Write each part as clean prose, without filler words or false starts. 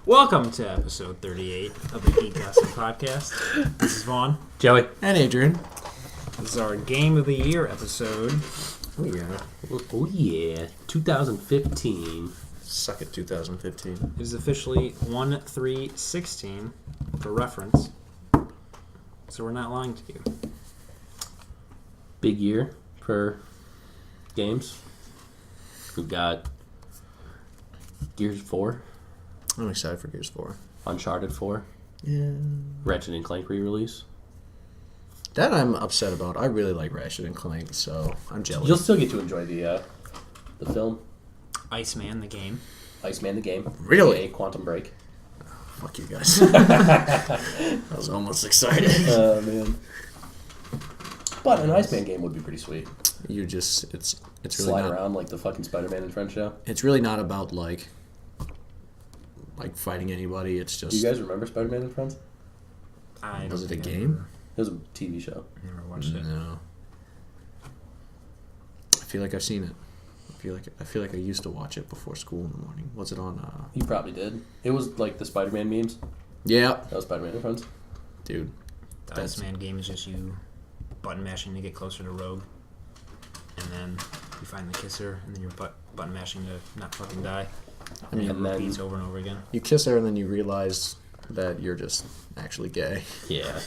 Welcome to episode 38 of the Geek podcast. This is Vaughn. Joey. And Adrian. This is our Game of the Year episode. Oh, yeah. Oh, yeah. 2015. Suck it, 2015. It is officially 1/3/16 for reference. So we're not lying to you. Big year for games. We've got Gears 4. I'm excited for Gears 4. Uncharted 4. Yeah. Ratchet & Clank re-release. That I'm upset about. I really like Ratchet & Clank, so I'm jealous. You'll still get to enjoy the film. Iceman, the game. Iceman the game. Really? aka Quantum Break. Fuck you guys. I was almost excited. Oh, man. But an Iceman game would be pretty sweet. It's really Slide not, around like the fucking Spider-Man and Friends show. It's really not about like fighting anybody. It's just. Do you guys remember Spider-Man and Friends? Was it a game? It was a TV show. I never watched it. No. I feel like I've seen it. I feel like I used to watch it before school in the morning. Was it on? You probably did. It was like the Spider-Man memes. Yeah. That was Spider-Man and Friends. Dude. The Iceman game is just you button mashing to get closer to Rogue. And then you find the kisser, and then you're button mashing to not fucking die. And it repeats over and over again. You kiss her, and then you realize that you're just actually gay. Yeah.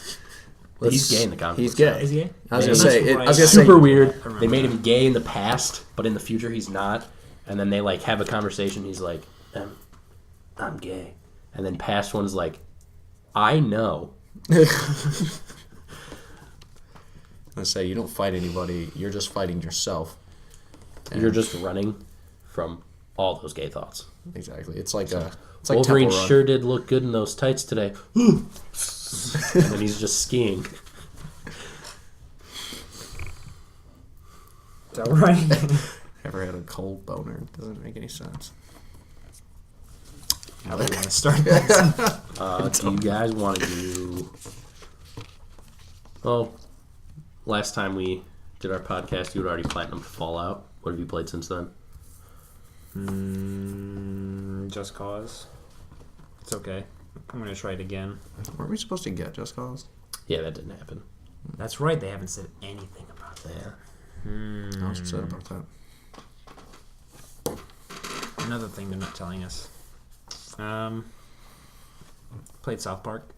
He's gay in the comic He's books. gay. Is he gay? I was Yeah, gonna say. Super weird. remember They made that. him gay in the past, but in the future he's not. And then they like have a conversation. He's like, "I'm gay," and then past one's like, "I know." I say you don't fight anybody. You're just fighting yourself. You're just running from all those gay thoughts. Exactly. It's like Temple Wolverine Run. sure did look good in those tights today. And then he's just skiing. Is that right? Ever had a cold boner? It doesn't make any sense. How do we want to start this? Do you guys want to do... Oh, last time we did our podcast, you had already platinumed Fallout. What have you played since then? Just Cause. It's okay. I'm going to try it again. Weren't we supposed to get Just Cause? Yeah, that didn't happen. That's right. They haven't said anything about that. Yeah. I was upset about that. Another thing they're not telling us. Played South Park.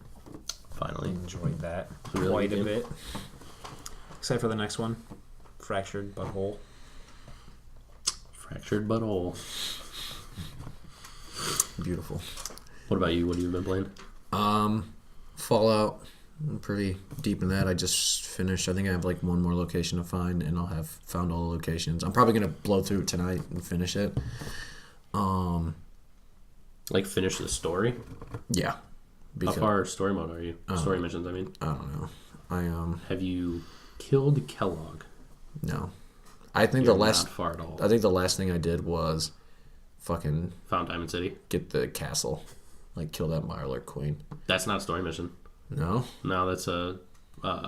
Finally. Enjoyed that Really quite good a game. bit. Except for the next one. Fractured Butthole. Fractured butthole. Beautiful. What about you? What have you been playing? Fallout. I'm pretty deep in that. I just finished. I think I have like one more location to find, and I'll have found all the locations. I'm probably gonna blow through it tonight and finish it. Like finish the story? Yeah. How far story mode are you? Story missions, I mean. I don't know. Have you killed Kellogg? No. I think You're the last. not far at all. I think the last thing I did was fucking Found Diamond City? get the castle, like kill that Mirelurk queen. That's not a story mission. No. No, that's a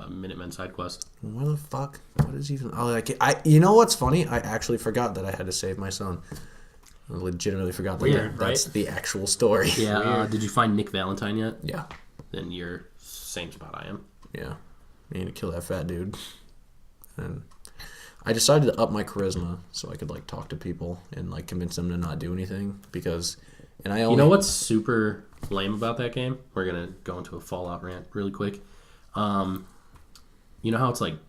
Minutemen side quest. What the fuck? What is even? Oh, you know what's funny? I actually forgot that I had to save my son. I legitimately forgot that. Weird, that's right? the actual story. Yeah. Did you find Nick Valentine yet? Yeah. Then you're same spot I am. Yeah. I need to kill that fat dude. And I decided to up my charisma so I could like talk to people and like convince them to not do anything because. And I only. You know what's super lame about that game? We're gonna go into a Fallout rant really quick. You know how it's like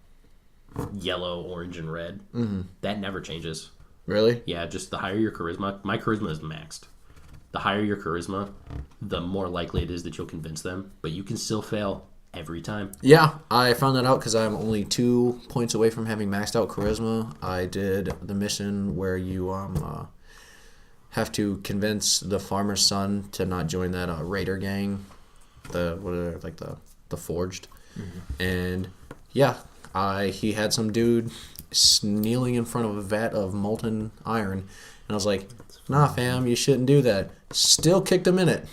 yellow, orange, and red? Mm-hmm. That never changes. Really? Yeah, just the higher your charisma. My charisma is maxed. The higher your charisma, the more likely it is that you'll convince them. But you can still fail every time. Yeah, I found that out because I'm only 2 points away from having maxed out charisma. I did the mission where you have to convince the farmer's son to not join that raider gang, the Forged, and yeah, he had some dude kneeling in front of a vat of molten iron, and I was like, nah, fam, you shouldn't do that. Still kicked him in it.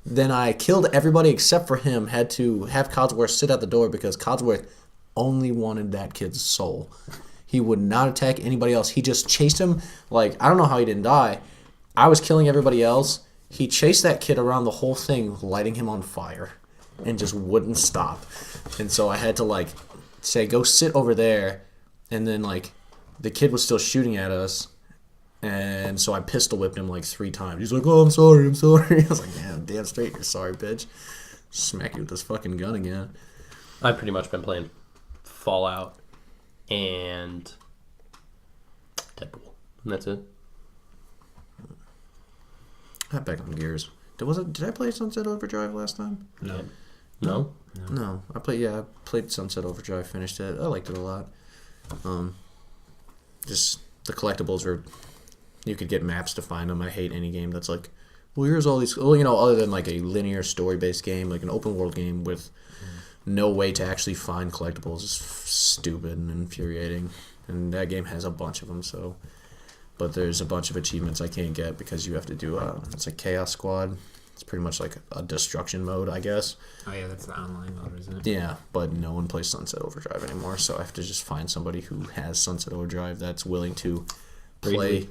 Then I killed everybody except for him. Had to have Codsworth sit at the door because Codsworth only wanted that kid's soul. He would not attack anybody else. He just chased him. Like, I don't know how he didn't die. I was killing everybody else, He chased that kid around the whole thing, lighting him on fire, and just wouldn't stop. And so I had to like say, go sit over there, and then like the kid was still shooting at us, and so I pistol whipped him like 3 times. He's like, "Oh, I'm sorry." I was like, "Yeah, damn straight, you're sorry, bitch." Smack you with this fucking gun again. I've pretty much been playing Fallout and Deadpool, and that's it. Hop back on Gears. Did I play Sunset Overdrive last time? No. No? No, I played Sunset Overdrive, finished it. I liked it a lot. Just the collectibles were, you could get maps to find them. I hate any game that's like, well, here's all these. Well, other than like a linear story-based game, like an open world game with no way to actually find collectibles is stupid and infuriating. And that game has a bunch of them. So, but there's a bunch of achievements I can't get because you have to do it's a Chaos Squad. It's pretty much like a destruction mode, I guess. Oh yeah, that's the online mode, isn't it? Yeah, but no one plays Sunset Overdrive anymore, so I have to just find somebody who has Sunset Overdrive that's willing to play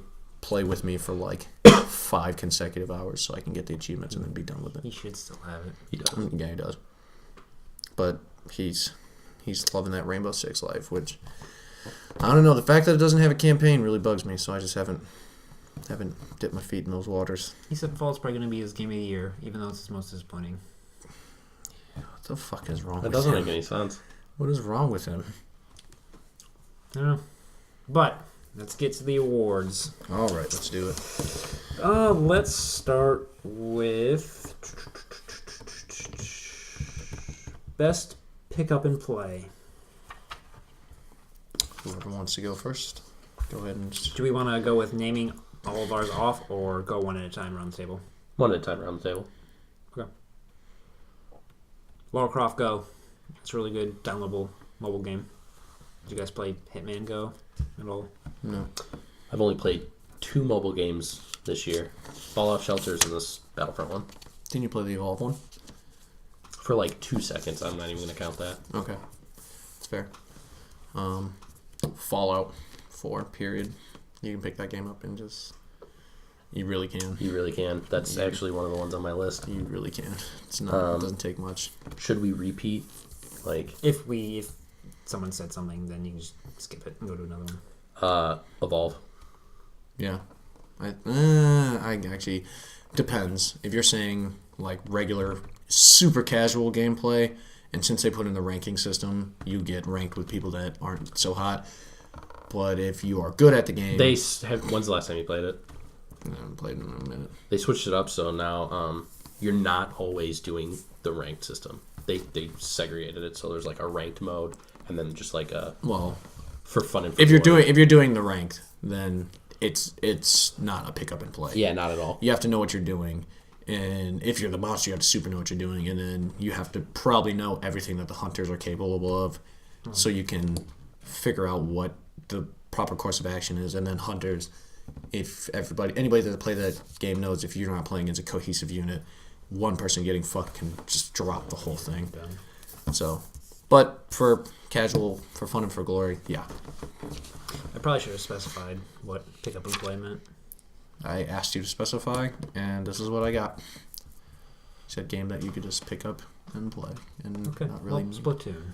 with me for like 5 consecutive hours so I can get the achievements and then be done with it. He should still have it. He does. Yeah, he does. But he's loving that Rainbow Six life, which I don't know. The fact that it doesn't have a campaign really bugs me, so I just haven't dipped my feet in those waters. He said Fall's probably going to be his game of the year, even though it's his most disappointing. What the fuck is wrong That with doesn't him? make any sense. What is wrong with him? I don't know. But let's get to the awards. All right, let's do it. Let's start with best pick up and play. Whoever wants to go first, go ahead and just... Do we want to go with naming all of ours off or go one at a time around the table? One at a time around the table. Okay. Lara Croft Go. It's a really good downloadable mobile game. Did you guys play Hitman Go at all? No. I've only played 2 mobile games this year. Fallout Shelters and this Battlefront one. Didn't you play the Evolve one? For like 2 seconds. I'm not even going to count that. Okay. That's fair. Fallout 4, period. You can pick that game up and just... You really can. You really can. That's actually one of the ones on my list. You really can. It's not. It doesn't take much. Should we repeat? Like, If someone said something, then you can just skip it and go to another one. Evolve. Yeah. I actually... Depends. If you're saying, like, regular, super casual gameplay, and since they put in the ranking system, you get ranked with people that aren't so hot. But if you are good at the game... When's the last time you played it? I haven't played in a minute. They switched it up, so now you're not always doing the ranked system. They segregated it, so there's like a ranked mode, and then just like a for fun and for if you're glory. doing the ranked, then it's not a pick up and play. Yeah, not at all. You have to know what you're doing, and if you're the boss, you have to super know what you're doing, and then you have to probably know everything that the hunters are capable of, so you can figure out what the proper course of action is, and then hunters. If anybody that play that game knows, if you're not playing as a cohesive unit, one person getting fucked can just drop the whole thing. So, but for casual, for fun and for glory, yeah. I probably should have specified what pick up and play meant. I asked you to specify, and this is what I got. You said game that you could just pick up and play, and not really. Well, Splatoon.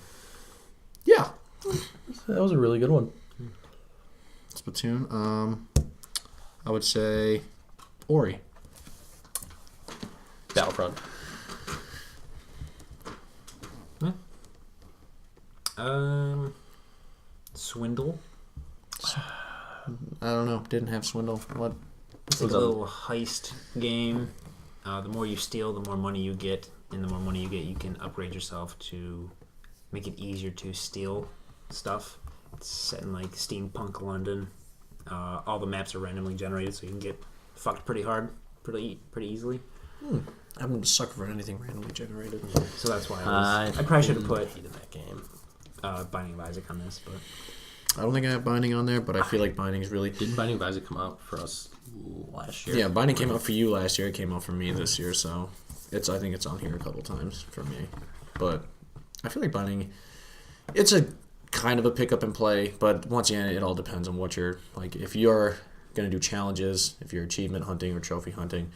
Yeah, That was a really good one. Splatoon. I would say Ori. Battlefront. Swindle. I don't know. Didn't have Swindle. What? It's like a little heist game. The more you steal, the more money you get, and the more money you get, you can upgrade yourself to make it easier to steal stuff. It's set in like steampunk London. All the maps are randomly generated, so you can get fucked pretty hard, pretty easily. I'm a sucker for anything randomly generated. So that's why I probably should have put hated that game. Binding of Isaac on this, but I don't think I have Binding on there, but I feel like Binding's really... Didn't Binding of Isaac come out for us last year? Yeah, Binding came out for you last year. It came out for me this year, so I think it's on here a couple times for me. But I feel like Binding, it's a kind of a pick up and play, but once again, it all depends on what you're... Like, if you're going to do challenges, if you're achievement hunting or trophy hunting,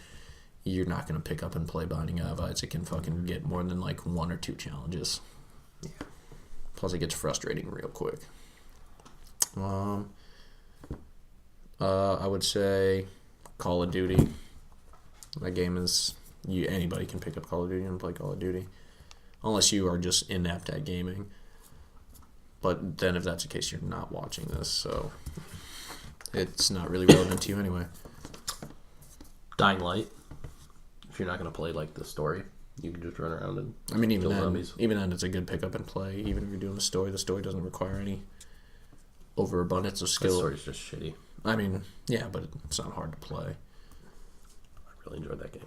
you're not going to pick up and play Binding of Isaac and fucking get more than like 1 or 2 challenges. Yeah. Plus, it gets frustrating real quick. I would say Call of Duty. That game is anybody can pick up Call of Duty and play Call of Duty, unless you are just inept at gaming. But then, if that's the case, you're not watching this, so it's not really relevant to you anyway. Dying Light. If you're not going to play like the story, you can just run around and even kill then, zombies. even then, it's a good pick up and play. Even if you're doing the story doesn't require any overabundance of The skill. story's just shitty. I mean, yeah, but it's not hard to play. I really enjoyed that game.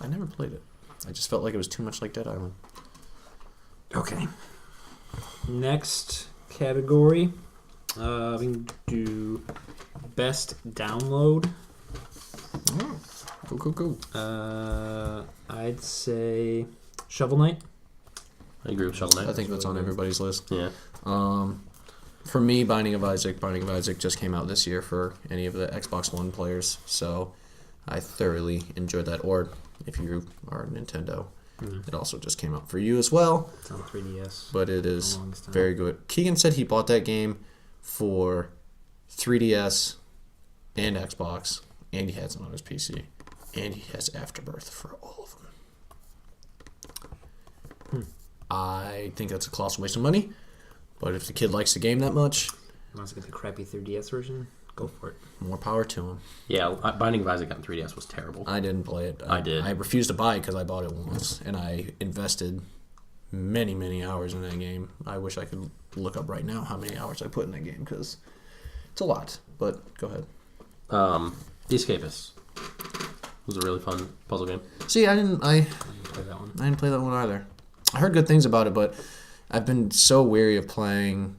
I never played it. I just felt like it was too much like Dead Island. Okay. Next category, we can do best download. Oh, cool. I'd say Shovel Knight. I agree with Shovel Knight. I think that's on everybody's list. Yeah. For me, Binding of Isaac just came out this year for any of the Xbox One players, so I thoroughly enjoyed that. Or if you are Nintendo, it also just came out for you as well. It's on 3DS. But it is For the longest time. very good. Keegan said he bought that game for 3DS and Xbox, and he has it on his PC, and he has Afterbirth for all of them. I think that's a colossal waste of money, but if the kid likes the game that much, Wants to get the crappy 3DS version? Go for it. more power to him. Yeah, Binding of Isaac on 3DS was terrible. I didn't play it. I did. I refused to buy it because I bought it once, and I invested many, many hours in that game. I wish I could look up right now how many hours I put in that game, because it's a lot. But go ahead. The Escapist was a really fun puzzle game. See, I didn't I didn't play that one. play that one either. I heard good things about it, but I've been so weary of playing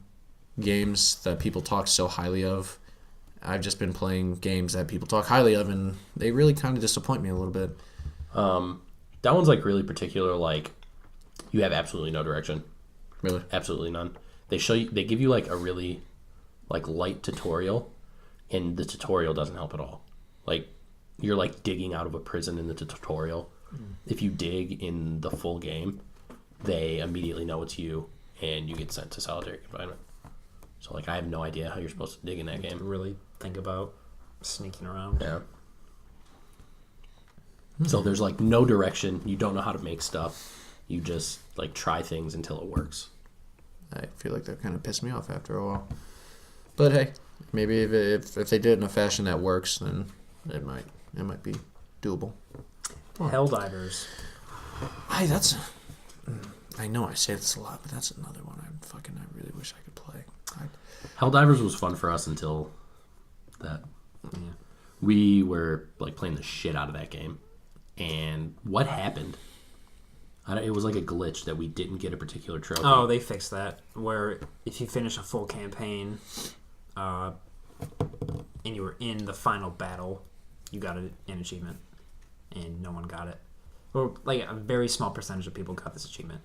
games that people talk so highly of. I've just been playing games that people talk highly of, and they really kind of disappoint me a little bit. That one's like really particular. Like, you have absolutely no direction, Really? absolutely none. They give you like a really like light tutorial, and the tutorial doesn't help at all. Like, you're like digging out of a prison in the tutorial. If you dig in the full game, they immediately know it's you, and you get sent to solitary confinement. So like, I have no idea how you're supposed to dig in that game. Really think about sneaking around. Yeah. So there's like no direction. You don't know how to make stuff. You just like try things until it works. I feel like that kind of pissed me off after a while. But hey, maybe if they did it in a fashion that works, then it might be doable. Helldivers. I know I say this a lot, but that's another one I really wish I could play. Helldivers was fun for us until that. Yeah. We were like playing the shit out of that game, and what happened? It was like a glitch that we didn't get a particular trophy. Oh, they fixed that. Where if you finish a full campaign, and you were in the final battle, you got an achievement, and no one got it. Or like a very small percentage of people got this achievement,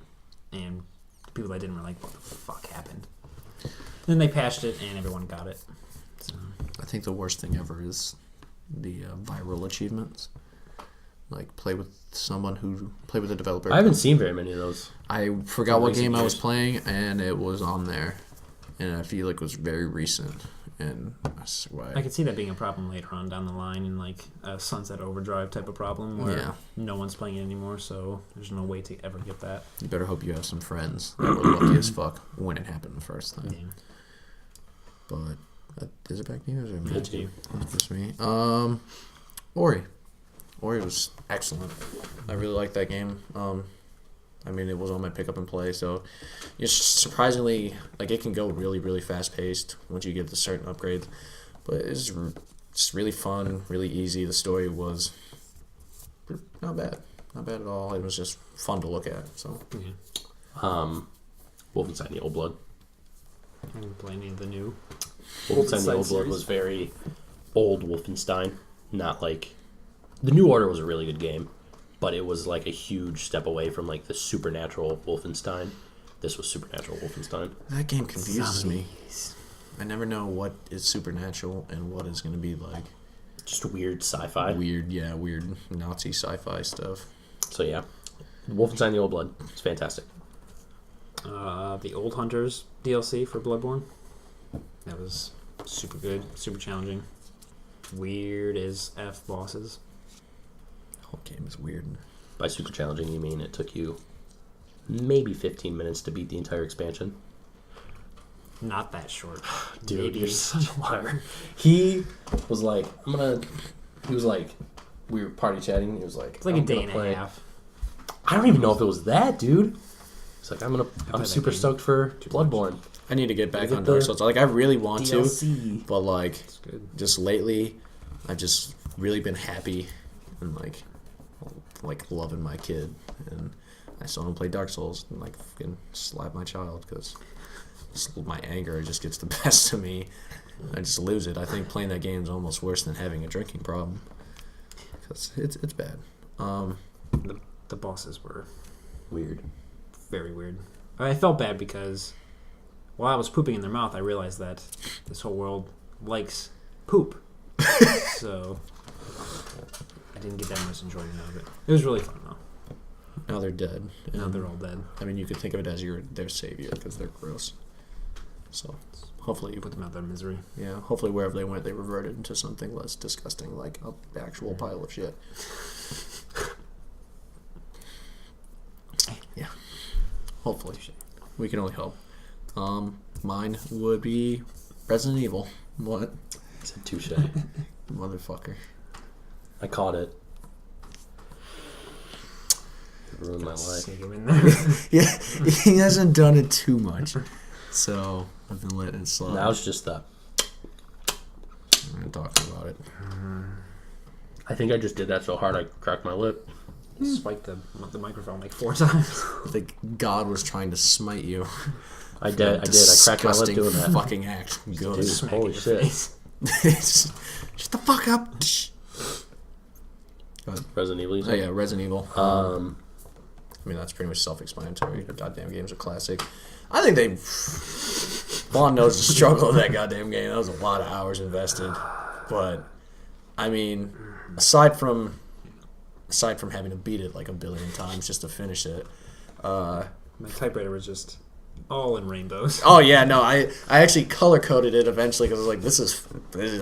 and the people that didn't were like, "What the fuck happened?" Then they patched it, and everyone got it. So, I think the worst thing ever is the viral achievements. Like play with a developer. I haven't seen very many of those. I forgot what recent game I was years. playing, and it was on there, and I feel like it was very recent. And that's why I could see that being a problem later on down the line, in like a Sunset Overdrive type of problem where Yeah. no one's playing it anymore, so there's no way to ever get that. you better hope you have some friends that were lucky as fuck when it happened the first time. Yeah. But is it back to you? Or is it me? It's you. It's just me. Ori was excellent. I really liked that game. I mean, it was on my pick up and play, so it's surprisingly like it can go really, really fast paced once you get the certain upgrades. But it's really fun, really easy. The story was not bad at all. It was just fun to look at. So Yeah. Wolfenstein: The Old Blood. I didn't play any of the new. Wolfenstein: The Old Blood series. was very old Wolfenstein, not like the New Order was a really good game, but it was like a huge step away from like the supernatural Wolfenstein. This was supernatural Wolfenstein. that game confuses me. Zombies. I never know what is supernatural and what is going to be like Just weird sci-fi. Weird Nazi sci-fi stuff. So yeah, Wolfenstein: The Old Blood. It's fantastic. The Old Hunters DLC for Bloodborne. That was super good, super challenging. Weird as F bosses. The whole game is weird. By super challenging, you mean it took you maybe 15 minutes to beat the entire expansion? Not that short. Dude, Maybe you're such a liar. He was like, we were party chatting. He was like, It's like a day and a half. I don't even know if it was that, dude. It's like, I'm super game stoked for too Bloodborne. I need to get back Get on the Dark Souls. Like, I really want DLC. to, but like, It's good. just lately, I've just really been happy and like loving my kid, and I still don't play Dark Souls and like fucking slap my child because my anger just gets the best of me. I just lose it. I think playing that game is almost worse than having a drinking problem because it's bad. The bosses were Weird. very weird. I felt bad because while I was pooping in their mouth, I realized that this whole world likes poop. So I didn't get that much enjoyment out of it. It was really fun though. Now they're dead. Now And, they're all dead. I mean, you could think of it as their savior because they're gross. So hopefully, You put them out of their misery. yeah, hopefully wherever they went, they reverted into something less disgusting, like an actual pile of shit. Yeah, hopefully. We can only hope. Mine would be Resident Evil. What? It's a touche. Motherfucker. I caught it. It ruined my life. Sneak 'em in there. Yeah, he hasn't done it too much. So I've been letting it slide. Now it's just that. I'm talking about it. I think I just did that so hard I cracked my lip. Spiked the microphone like 4 times. I think God was trying to smite you. I did. I cracked my lip Disgusting doing that. fucking act. Good. Dude. Smack Holy in your shit. face. Shut the fuck up. Go ahead. Resident Evil. You Oh said? yeah, Resident Evil. I mean, that's pretty much self-explanatory. The goddamn game's a classic. I think they... Vaughn knows the struggle of that goddamn game. That was a lot of hours invested. But, I mean, aside from having to beat it like a billion times just to finish it... My typewriter was just all in rainbows. Oh yeah, no, I actually color-coded it eventually because I was like, this is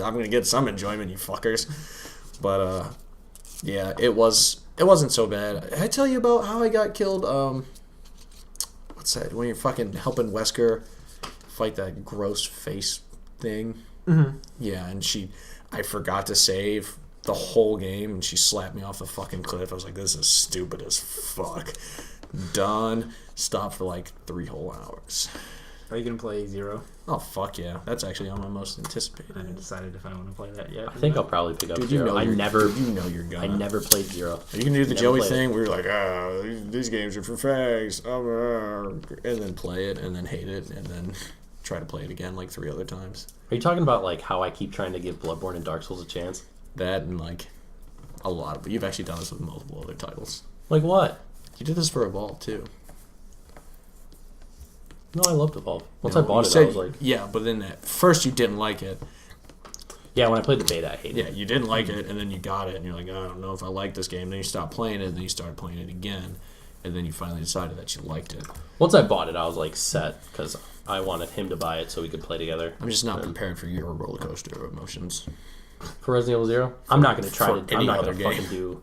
I'm going to get some enjoyment, you fuckers. But, yeah, it wasn't so bad. Did I tell you about how I got killed? What's that? When you're fucking helping Wesker fight that gross face thing. Mm-hmm. Yeah, and I forgot to save the whole game, and she slapped me off the fucking cliff. I was like, this is stupid as fuck. Done. Stopped for like 3 whole hours. Are you going to play Zero? Oh, fuck yeah. That's actually on my most anticipated. I haven't decided if I want to play that yet. I think I'll probably pick up Dude, Zero. you know you're I gonna. never played Zero. Are you gonna do the Never Joey played thing? We were like, these games are for fags, and then play it, and then hate it, and then try to play it again like 3 other times. Are you talking about like how I keep trying to give Bloodborne and Dark Souls a chance? That and like a lot, but you've actually done this with multiple other titles. Like what? You did this for Evolve too. No, I loved Evolve. Once No, I bought you it, said- I was like, yeah, but then at first you didn't like it. yeah. When I played the beta, I hated Yeah, it. you didn't like it, and then you got it, and you're like, I don't know if I like this game. Then you stopped playing it, and then you started playing it again, and then you finally decided that you liked it. Once I bought it, I was like set because I wanted him to buy it so we could play together. I'm just not prepared for your roller coaster of emotions. For Resident Evil Zero, I'm not going to try for to. I'm any not other going to game. fucking do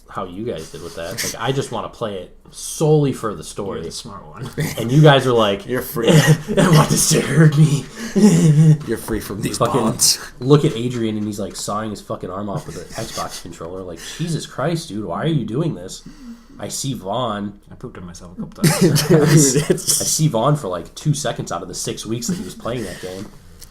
how you guys did with that. Like, I just want to play it solely for the You're story. the smart one. And you guys are like, You're free. I want this to hurt me. You're free from these Fucking bonds. look at Adrian and he's like sawing his fucking arm off with an Xbox controller. Like, Jesus Christ, dude, why are you doing this? I see Vaughn. I pooped on myself a couple times. Dude, I it's... see Vaughn for like 2 seconds out of the 6 weeks that he was playing that game.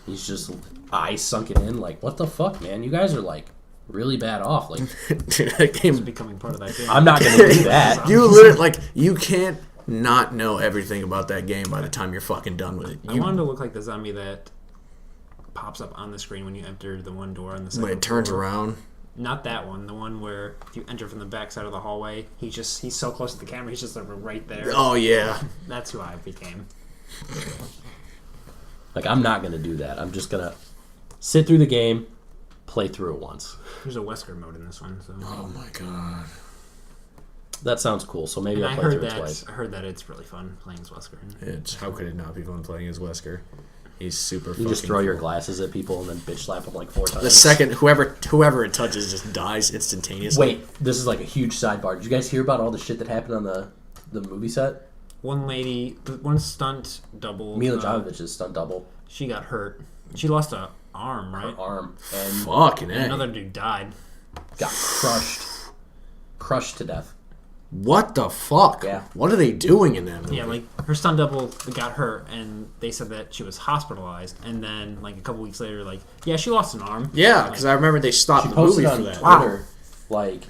He's just eyes sunken in. Like, what the fuck, man? You guys are like really bad off. Like, Dude, that It's game... becoming part of that game. I'm not gonna do that. You literally, like, you can't not know everything about that game by the time you're fucking done with it. I wanted to look like the zombie that pops up on the screen when you enter the one door on the second When it turns floor. around. Not that one. The one where if you enter from the back side of the hallway, he's so close to the camera, he's just like right there. Oh, yeah. That's who I became. Like, I'm not gonna do that. I'm just gonna sit through the game, play through it once. There's a Wesker mode in this one. So. Oh my god. That sounds cool. So maybe And I'll I play heard through it that. twice. I heard that it's really fun playing as Wesker. It's how could it not be fun playing as Wesker? He's super. You just throw your cool. glasses at people and then bitch slap them like 4 times. The second whoever it touches just dies instantaneously. Wait, this is like a huge sidebar. Did you guys hear about all the shit that happened on the movie set? One lady, one stunt double. Mila Jovovich's stunt double. She got hurt. She lost a arm, Her right? arm. And Fucking A. Another dude died. got crushed. Crushed to death. What the fuck? Yeah. What are they doing in that movie? Yeah, like her stunt double got hurt, and they said that she was hospitalized. And then, like a couple weeks later, like, yeah, she lost an arm. Yeah, because I remember they stopped She the posted movie on for that. Twitter, like,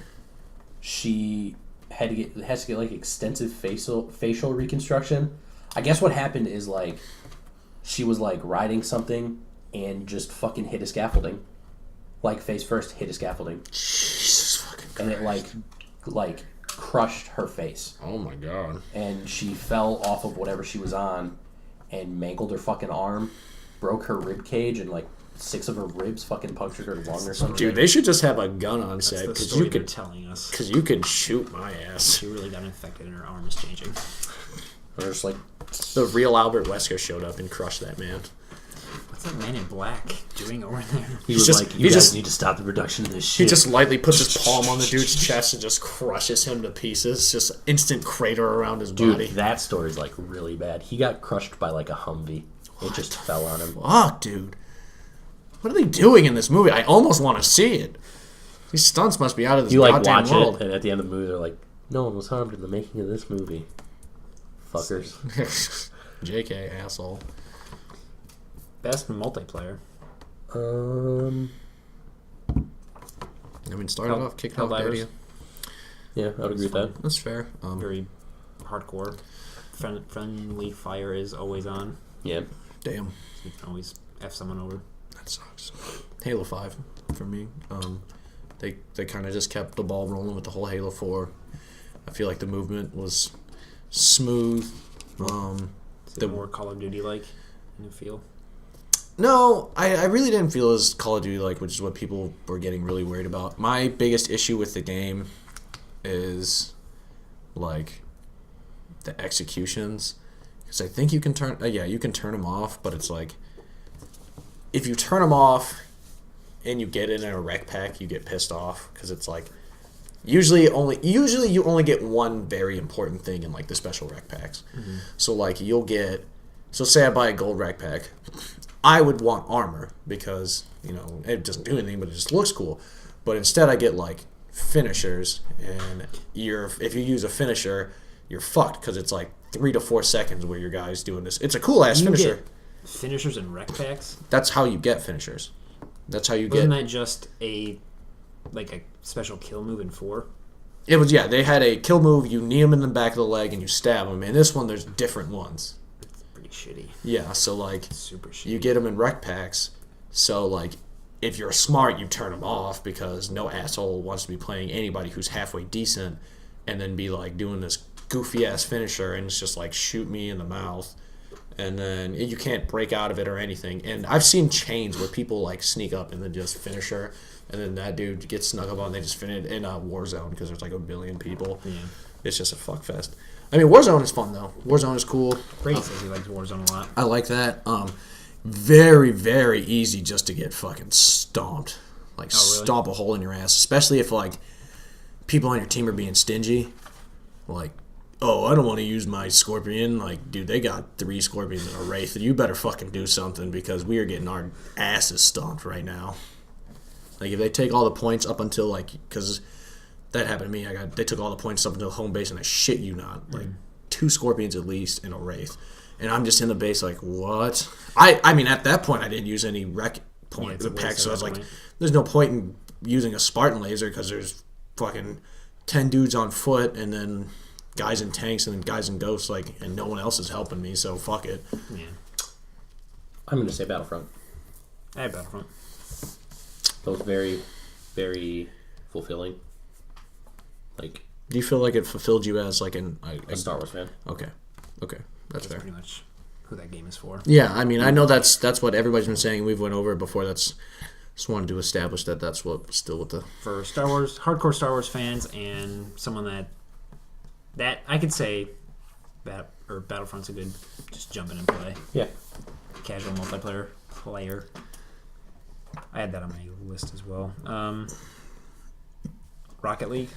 she has to get like extensive facial reconstruction. I guess what happened is like she was like riding something and just fucking hit a scaffolding, like face first hit a scaffolding, Jesus fucking Christ. and it like crushed her face, Oh my god. and she fell off of whatever she was on, and mangled her fucking arm, broke her rib cage, and like 6 of her ribs fucking punctured her lung or something. Dude, they should just have a gun on That's set the because story you they're could telling us. shoot my ass. She really got infected, and her arm is changing. They're just like, The real Albert Wesker showed up and crushed that man. What's that man in black doing over there? he He's was just- like, he you guys just- need to stop the production of this He shit. just lightly puts his palm on the dude's chest and just crushes him to pieces. Just instant crater around his Dude, body. that story's like really bad. He got crushed by like a Humvee. It just fell on him. Fuck, dude. What are they doing in this movie? I almost want to see it. These stunts must be out of this You like goddamn watch world. it, and at the end of the movie, they're like, "No one was harmed in the making of this movie." Fuckers. JK, asshole. Best multiplayer. I mean, started off, kicked off the Helldivers. idea. Yeah, I would agree with that. That's fair. Very hardcore. Friendly fire is always on. Yeah. Damn. You can always F someone over. That sucks. Halo 5 for me. They kind of just kept the ball rolling with the whole Halo 4. I feel like the movement was smooth. Is it more Call of Duty like in the feel? No, I really didn't feel as Call of Duty like, which is what people were getting really worried about. My biggest issue with the game is like the executions, because I think you can turn you can turn them off, but it's like if you turn them off and you get it in a rec pack, you get pissed off because it's like usually you only get one very important thing in like the special rec packs. Mm-hmm. So like say I buy a gold rec pack, I would want armor because it doesn't do anything, but it just looks cool. But instead I get like finishers, and if you use a finisher, you're fucked because it's like 3 to 4 seconds where your guy's doing this. It's a cool ass finisher. Finishers and rec packs? That's how you get finishers. That's how you Wasn't get. that just a special kill move in 4? It was, yeah. They had a kill move. You knee them in the back of the leg and you stab them. In this one, there's different ones. It's pretty shitty. Yeah, so like Super shitty. you get them in rec packs. So like if you're smart, you turn them off because no asshole wants to be playing anybody who's halfway decent and then be like doing this goofy ass finisher and it's just like shoot me in the mouth. And then you can't break out of it or anything. And I've seen chains where people like sneak up and then just finish her, and then that dude gets snuck up on. And they just finish in a Warzone because there's like a billion people. Yeah. It's just a fuck fest. I mean, Warzone is fun though. Warzone is cool. Brady says he likes Warzone a lot. I like that. Very very easy just to get fucking stomped, like really? stomp a hole in your ass. Especially if like people on your team are being stingy, like. Oh, I don't want to use my Scorpion. Like, dude, they got 3 Scorpions and a Wraith. You better fucking do something because we are getting our asses stomped right now. Like, if they take all the points up until, like, because that happened to me. They took all the points up until home base, and I shit you not. Like, 2 Scorpions at least and a Wraith. And I'm just in the base like, what? I mean, at that point, I didn't use any rec point it's a pack, waste so I at was that like, point. there's no point in using a Spartan laser because there's fucking 10 dudes on foot and then guys in tanks and then guys in ghosts, like, and no one else is helping me, so fuck it. Yeah. I'm going to say Battlefront. I had Battlefront. That was very, very fulfilling. Like, Do you feel like it fulfilled you as like a Star Wars fan. Okay, that's That's fair. pretty much who that game is for. Yeah, I mean, I know that's what everybody's been saying. We've went over it before. That's Just wanted to establish that that's what the For Star Wars, hardcore Star Wars fans, and someone that I could say Battlefront's a good just jump in and play. Yeah. Casual multiplayer player. I had that on my list as well. Rocket League.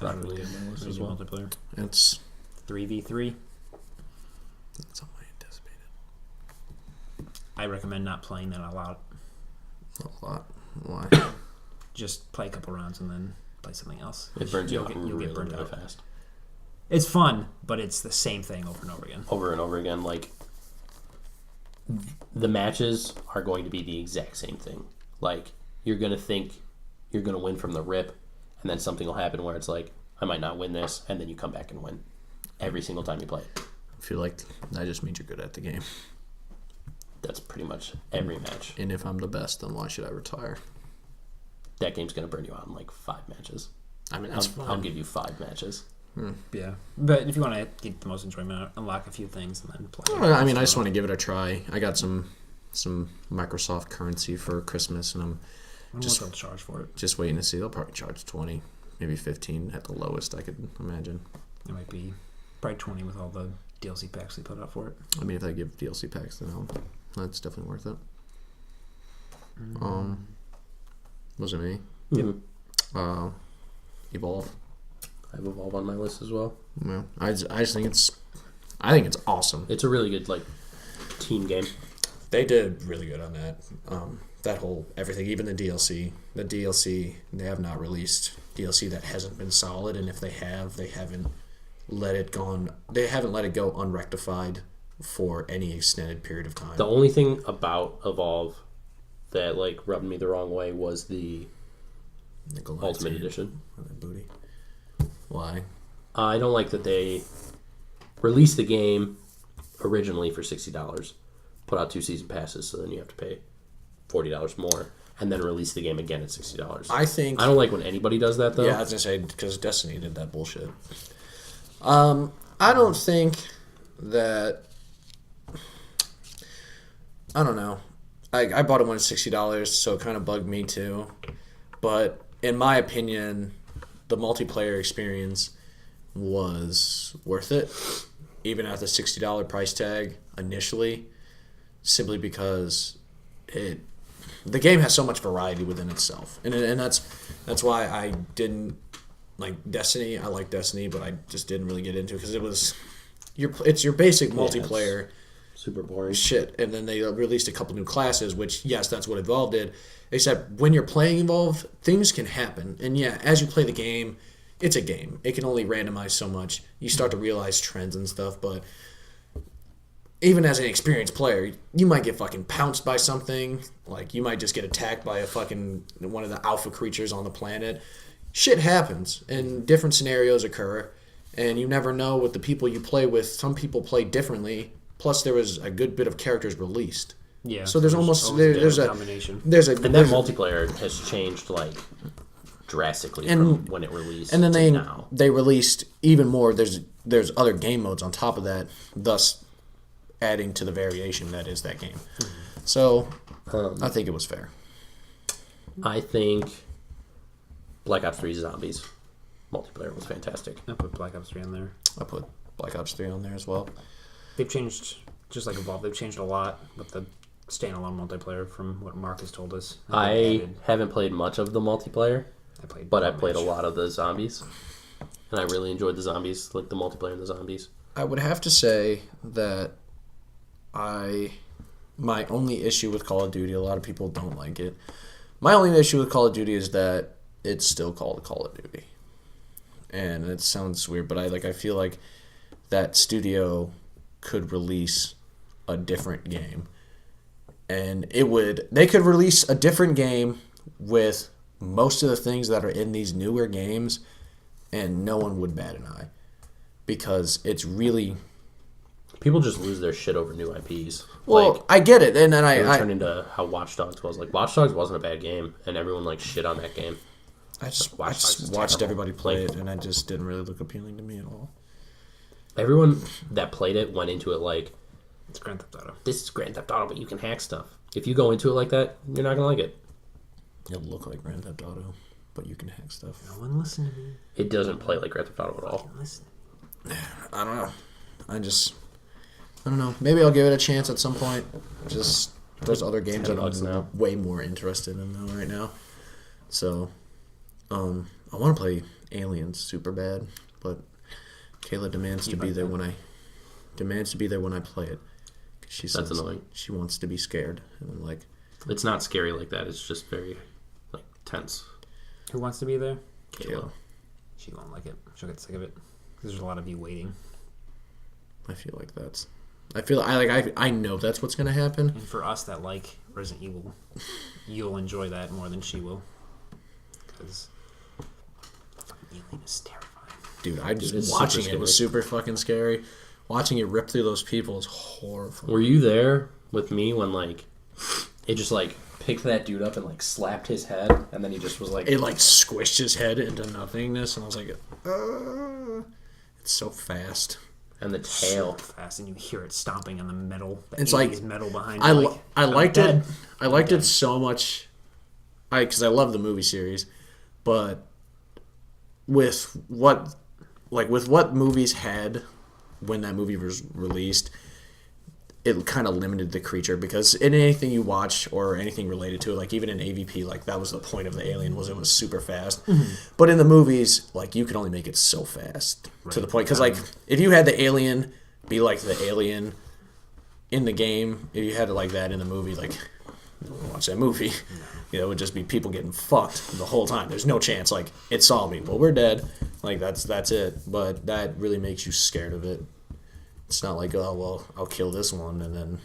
Rocket League on my list as well. Multiplayer. It's 3v3. that's all I anticipated. I recommend not playing that a lot. A lot. Why? Just play a couple rounds and then play something else. It burns you You'll out get really, burnt really out. fast. It's fun, but it's the same thing over and over again. Over and over again. Like, the matches are going to be the exact same thing. Like, you're going to think you're going to win from the rip, and then something will happen where it's like, I might not win this, and then you come back and win. Every single time you play. I feel like that just means you're good at the game. That's pretty much every match. And if I'm the best, then why should I retire? That game's going to burn you out in like 5 matches. I mean, that's I'll fine. give you 5 matches. Yeah, but if you want to get the most enjoyment, unlock a few things and then play. Well, I mean, I just want to give it a try. I got some Microsoft currency for Christmas, and I'm I wonder what they'll charge for it. just waiting to see. They'll probably charge 20, maybe 15 at the lowest, I could imagine. It might be probably 20 with all the DLC packs they put out for it. I mean, if they give DLC packs, then that's definitely worth it. Was it me? Mhm. Evolve. I have Evolve on my list as well. Yeah, I just think it's awesome. It's a really good like team game. They did really good on that. That whole everything, even the DLC. The DLC, they have not released DLC that hasn't been solid, and if they have, they haven't let it go unrectified for any extended period of time. The only thing about Evolve that like rubbed me the wrong way was the Nikolai Ultimate Tan. Edition. Oh, that booty. Why? I don't like that they released the game originally for $60, put out 2 season passes, so then you have to pay $40 more, and then release the game again at $60. I think. I don't like when anybody does that though. Yeah, I was gonna say because Destiny did that bullshit. I don't think that. I don't know. I bought it when it's $60, so it kind of bugged me too. But in my opinion, the multiplayer experience was worth it, even at the $60 price tag initially, simply because the game has so much variety within itself, and that's why I didn't like Destiny. I like Destiny, but I just didn't really get into it because it's your basic multiplayer. Super boring. Shit, and then they released a couple new classes, which, yes, that's what Evolve did, except when you're playing Evolve, things can happen, and yeah, as you play the game, it's a game. It can only randomize so much. You start to realize trends and stuff, but even as an experienced player, you might get fucking pounced by something, like you might just get attacked by one of the alpha creatures on the planet. Shit happens, and different scenarios occur, and you never know what the people you play with. Some people play differently. Plus, there was a good bit of characters released. Yeah. So there's almost always a combination. And that multiplayer has changed like drastically from when it released. And then now. they released even more. There's other game modes on top of that, thus adding to the variation that is that game. So I think it was fair. I think Black Ops 3 Zombies multiplayer was fantastic. I put Black Ops 3 on there. I put Black Ops 3 on there as well. They've changed, just like Evolve, they've changed a lot with the standalone multiplayer from what Mark has told us. I haven't played much of the multiplayer, but I played a much. lot of the zombies. And I really enjoyed the zombies, like the multiplayer in the zombies. I would have to say that my only issue with Call of Duty, a lot of people don't like it. My only issue with Call of Duty is that it's still called Call of Duty. And it sounds weird, but I feel like that studio could release a different game. And they could release a different game with most of the things that are in these newer games, and no one would bat an eye. Because it's really... People just lose their shit over new IPs. Well, like, I get it, and then it turned into how Watch Dogs was. Like, Watch Dogs wasn't a bad game, and everyone like shit on that game. I just Watch Dogs is watched terrible. everybody play it, and it just didn't really look appealing to me at all. Everyone that played it went into it like, It's Grand Theft Auto. this is Grand Theft Auto, but you can hack stuff. If you go into it like that, you're not gonna like it. It'll look like Grand Theft Auto, but you can hack stuff. No one listen to me. It doesn't play like Grand Theft Auto at all. Listen. I don't know. I don't know. Maybe I'll give it a chance at some point. Just there's other games that $10 I'm now. way more interested in though right now. So, I want to play Aliens super bad, but Kayla demands to be there when I play it. She says That's annoying. she wants to be scared, and I'm like, It's not scary like that. It's just very like tense. Who wants to be there? Kayla. She won't like it. She'll get sick of it. There's a lot of you waiting. I feel like that's. I know that's what's gonna happen. And for us that like Resident Evil, you'll enjoy that more than she will. Because Alien is terrifying. Dude, I just it's watching super it was super fucking scary. Watching it rip through those people is horrifying. Were you there with me when like it just like picked that dude up and like slapped his head, and then he just was like It like squished his head into nothingness, and I was like, it's so fast. and the So tail. fast, and you hear it stomping on the metal. The It's 80s like- metal behind. I you, like, liked I'm it. dead. I liked it so much. Because I love the movie series, but with what movies had when that movie was released, it kind of limited the creature, because in anything you watch or anything related to it, like even in AVP, like that was the point of the alien, was it was super fast. But in the movies, like you could only make it so fast to the point, because like if you had the alien be like the alien in the game, if you had it like that in the movie, like watch that movie, it would just be people getting fucked the whole time. There's no chance. Like, it saw me, well, we're dead. Like, that's it. But that really makes you scared of it. It's not like, oh well, I'll kill this one and then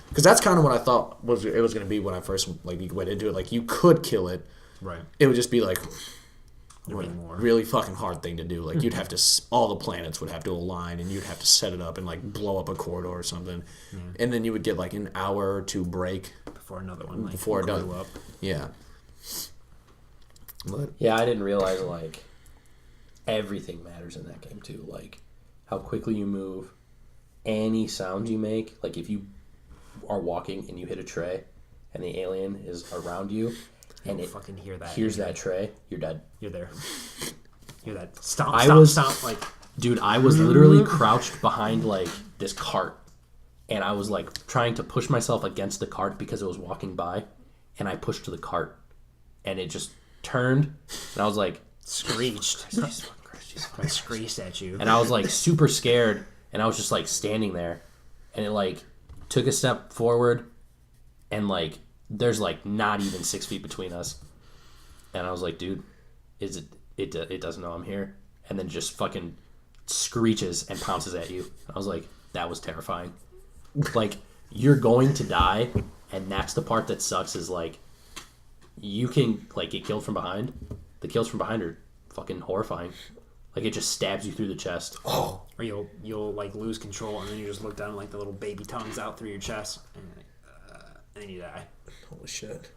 because that's kind of what I thought it was going to be when I first went into it. Like, you could kill it. Right. It would just be like Way more. really fucking hard thing to do. Like, you'd have to all the planets would have to align, and you'd have to set it up and like blow up a corridor or something, and then you would get like an hour or two break Before another one. Like, before it does. blew up. Yeah. But Yeah, I didn't realize like everything matters in that game too. Like how quickly you move, any sound you make. Like if you are walking and you hit a tray, and the alien is around you, and You'll it fucking hear that. hears that tray, you're dead. You're there. Hear that. Stomp, I stomp, was- stomp. Like, Dude, I was literally crouched behind like this cart, and I was like trying to push myself against the cart because it was walking by, and I pushed the cart, and it just turned, and I was like, screeched. Jesus fucking Christ, Jesus I Christ. screeched at you. And I was like super scared, and I was just like standing there, and it like took a step forward, and like there's like not even 6 feet between us, and I was like, dude, it doesn't know I'm here, and then just fucking screeches and pounces at you. I was like, that was terrifying. Like, you're going to die, and that's the part that sucks, is like you can like get killed from behind. The kills from behind are fucking horrifying. Like, it just stabs you through the chest. oh, Or you'll like lose control, and then you just look down, and, like the little baby tongues out through your chest, and then you die. holy shit.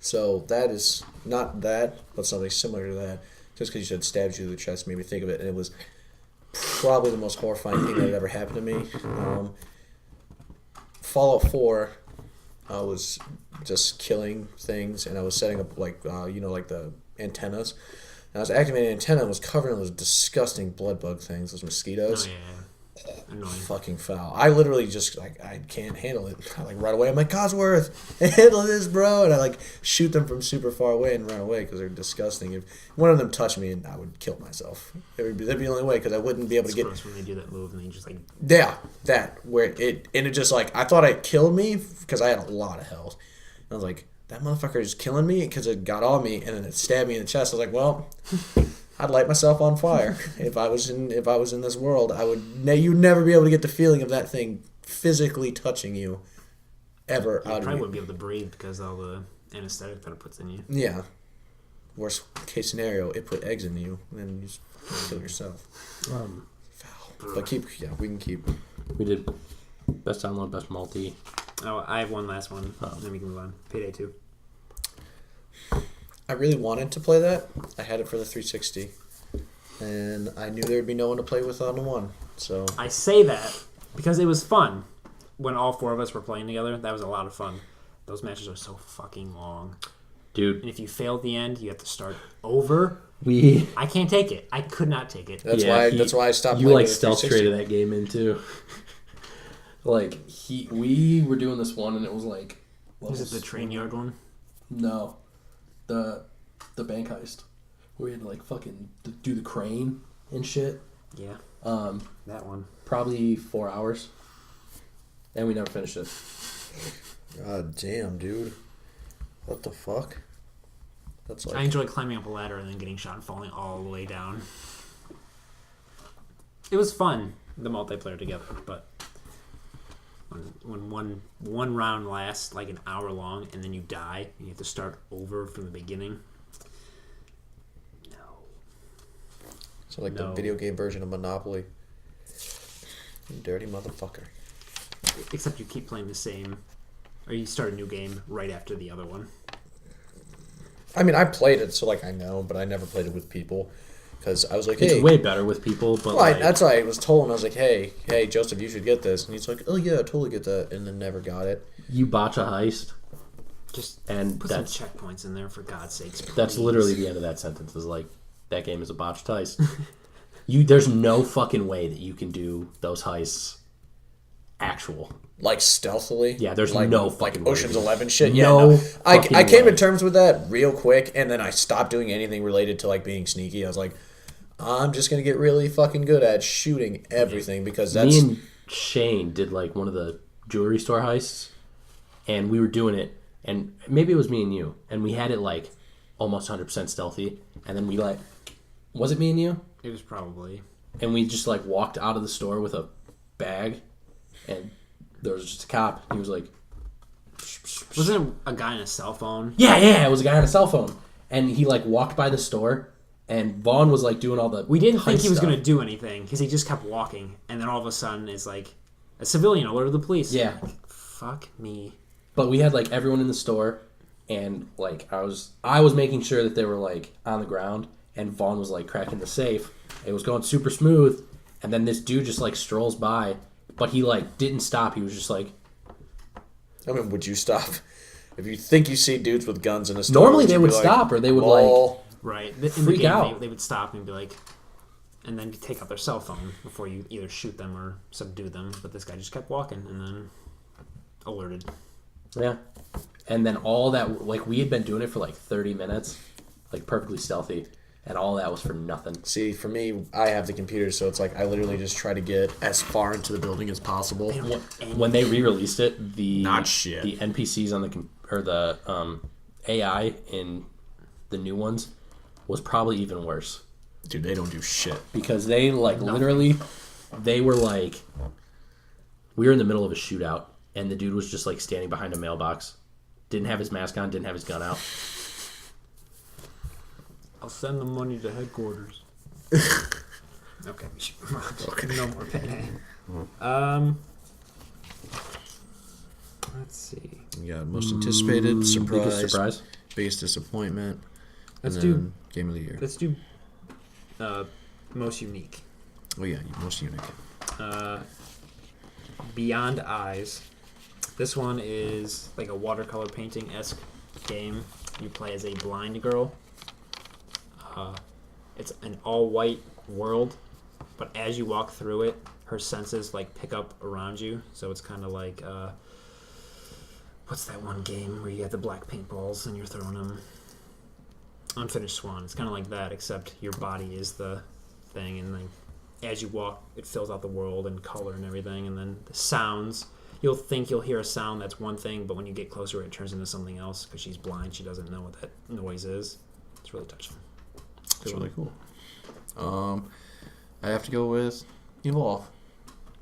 So that is not that, but something similar to that. Just because you said stabs you through the chest made me think of it, and it was probably the most horrifying thing that had ever happened to me. Fallout 4, I was just killing things, and I was setting up like like the antennas. And I was activating the antenna and was covered in those disgusting blood bug things, those mosquitoes. Oh yeah. Annoying. Fucking foul. I literally just like I can't handle it. I like right away. I'm like, Cosworth, handle this, bro, and I like shoot them from super far away and run away because they're disgusting. If one of them touched me, and I would kill myself. That'd be the only way, because I wouldn't be able It's to get. gross when they do that move, and then you just like That where it just like I thought it killed me because I had a lot of health. And I was like, that motherfucker is killing me because it got on me, and then it stabbed me in the chest. I was like, well. I'd light myself on fire if I was in this world. You'd never be able to get the feeling of that thing physically touching you ever you out of probably you. wouldn't be able to breathe because of all the anesthetic that it puts in you. Yeah. Worst case scenario, it put eggs in you, and then you just kill yourself. Foul. But we can keep. We did best download, best multi. Oh, I have one last one. Then we can move on. Payday 2. I really wanted to play that. I had it for the 360, and I knew there would be no one to play with on the one. So I say that because it was fun. when all 4 of us were playing together, that was a lot of fun. Those matches are so fucking long. Dude. And if you fail at the end, you have to start over. I can't take it. I could not take it. That's why I stopped you playing. Like stealth traded that game in too. Like we were doing this one and it was like Was it the train yard one? No. The bank heist. Where we had to like fucking do the crane and shit. Yeah. That one. Probably 4 hours. And we never finished it. God damn, dude. What the fuck? That's like... I enjoy climbing up a ladder and then getting shot and falling all the way down. It was fun, the multiplayer together, but when one round lasts like an hour long and then you die and you have to start over from the beginning. No. So like the video game version of Monopoly. You dirty motherfucker. Except you keep playing the same, or you start a new game right after the other one. I mean, I played it, so like I know, but I never played it with people because I was like, "Hey, it's way better with people." But like, that's why I was told him. I was like, "Hey, Joseph, you should get this," and he's like, "Oh yeah, I totally get that," and then never got it. You botch a heist, and put some checkpoints in there for God's sakes. Please. That's literally the end of that sentence. Is like that game is a botched heist. There's no fucking way that you can do those heists. Actual. Like stealthily? Yeah, there's like, no fucking like Ocean's way. 11 shit? No, yeah, no. I came way. to terms with that real quick, and then I stopped doing anything related to like being sneaky. I was like, I'm just going to get really fucking good at shooting everything because that's... Me and Shane did like one of the jewelry store heists, and we were doing it, and maybe it was me and you, and we had it like almost 100% stealthy, and then we like... Was it me and you? It was probably. And we just like walked out of the store with a bag, and there was just a cop. He was like, wasn't it a guy on a cell phone? Yeah, it was a guy on a cell phone, and he like walked by the store, and Vaughn was like doing all the. We didn't think he was going to do anything because he just kept walking, and then all of a sudden it's like a civilian alerted the police. Yeah, like, fuck me. But we had like everyone in the store, and like I was making sure that they were like on the ground, and Vaughn was like cracking the safe. It was going super smooth, and then this dude just like strolls by. But he, like, didn't stop. He was just like... I mean, would you stop? If you think you see dudes with guns in a store... Normally they would stop, or they would, like... Right. Freak out. They would stop and be like... And then take out their cell phone before you either shoot them or subdue them. But this guy just kept walking and then... Alerted. Yeah. And then all that... Like, we had been doing it for, like, 30 minutes. Like, perfectly stealthy. And all that was for nothing. See, for me, I have the computer, so it's like I literally just try to get as far into the building as possible. When they re-released it, the NPCs on the AI in the new ones was probably even worse. Dude, they don't do shit because they like literally, they were like, we were in the middle of a shootout, and the dude was just like standing behind a mailbox, didn't have his mask on, didn't have his gun out. I'll send the money to headquarters. Okay, we should move on. Okay. No more payday. Let's see. Yeah, most anticipated, surprise, biggest disappointment. Let's do game of the year. Let's do most unique. Oh yeah, most unique. Beyond Eyes. This one is like a watercolor painting-esque game. You play as a blind girl. It's an all-white world, but as you walk through it, her senses like pick up around you. So it's kind of like what's that one game where you have the black paintballs and you're throwing them? Unfinished Swan. It's kind of like that, except your body is the thing, and then as you walk, it fills out the world and color and everything. And then the sounds, you'll think you'll hear a sound that's one thing, but when you get closer, it turns into something else because she's blind. She doesn't know what that noise is. It's really touching. It's really cool. I have to go with Evolve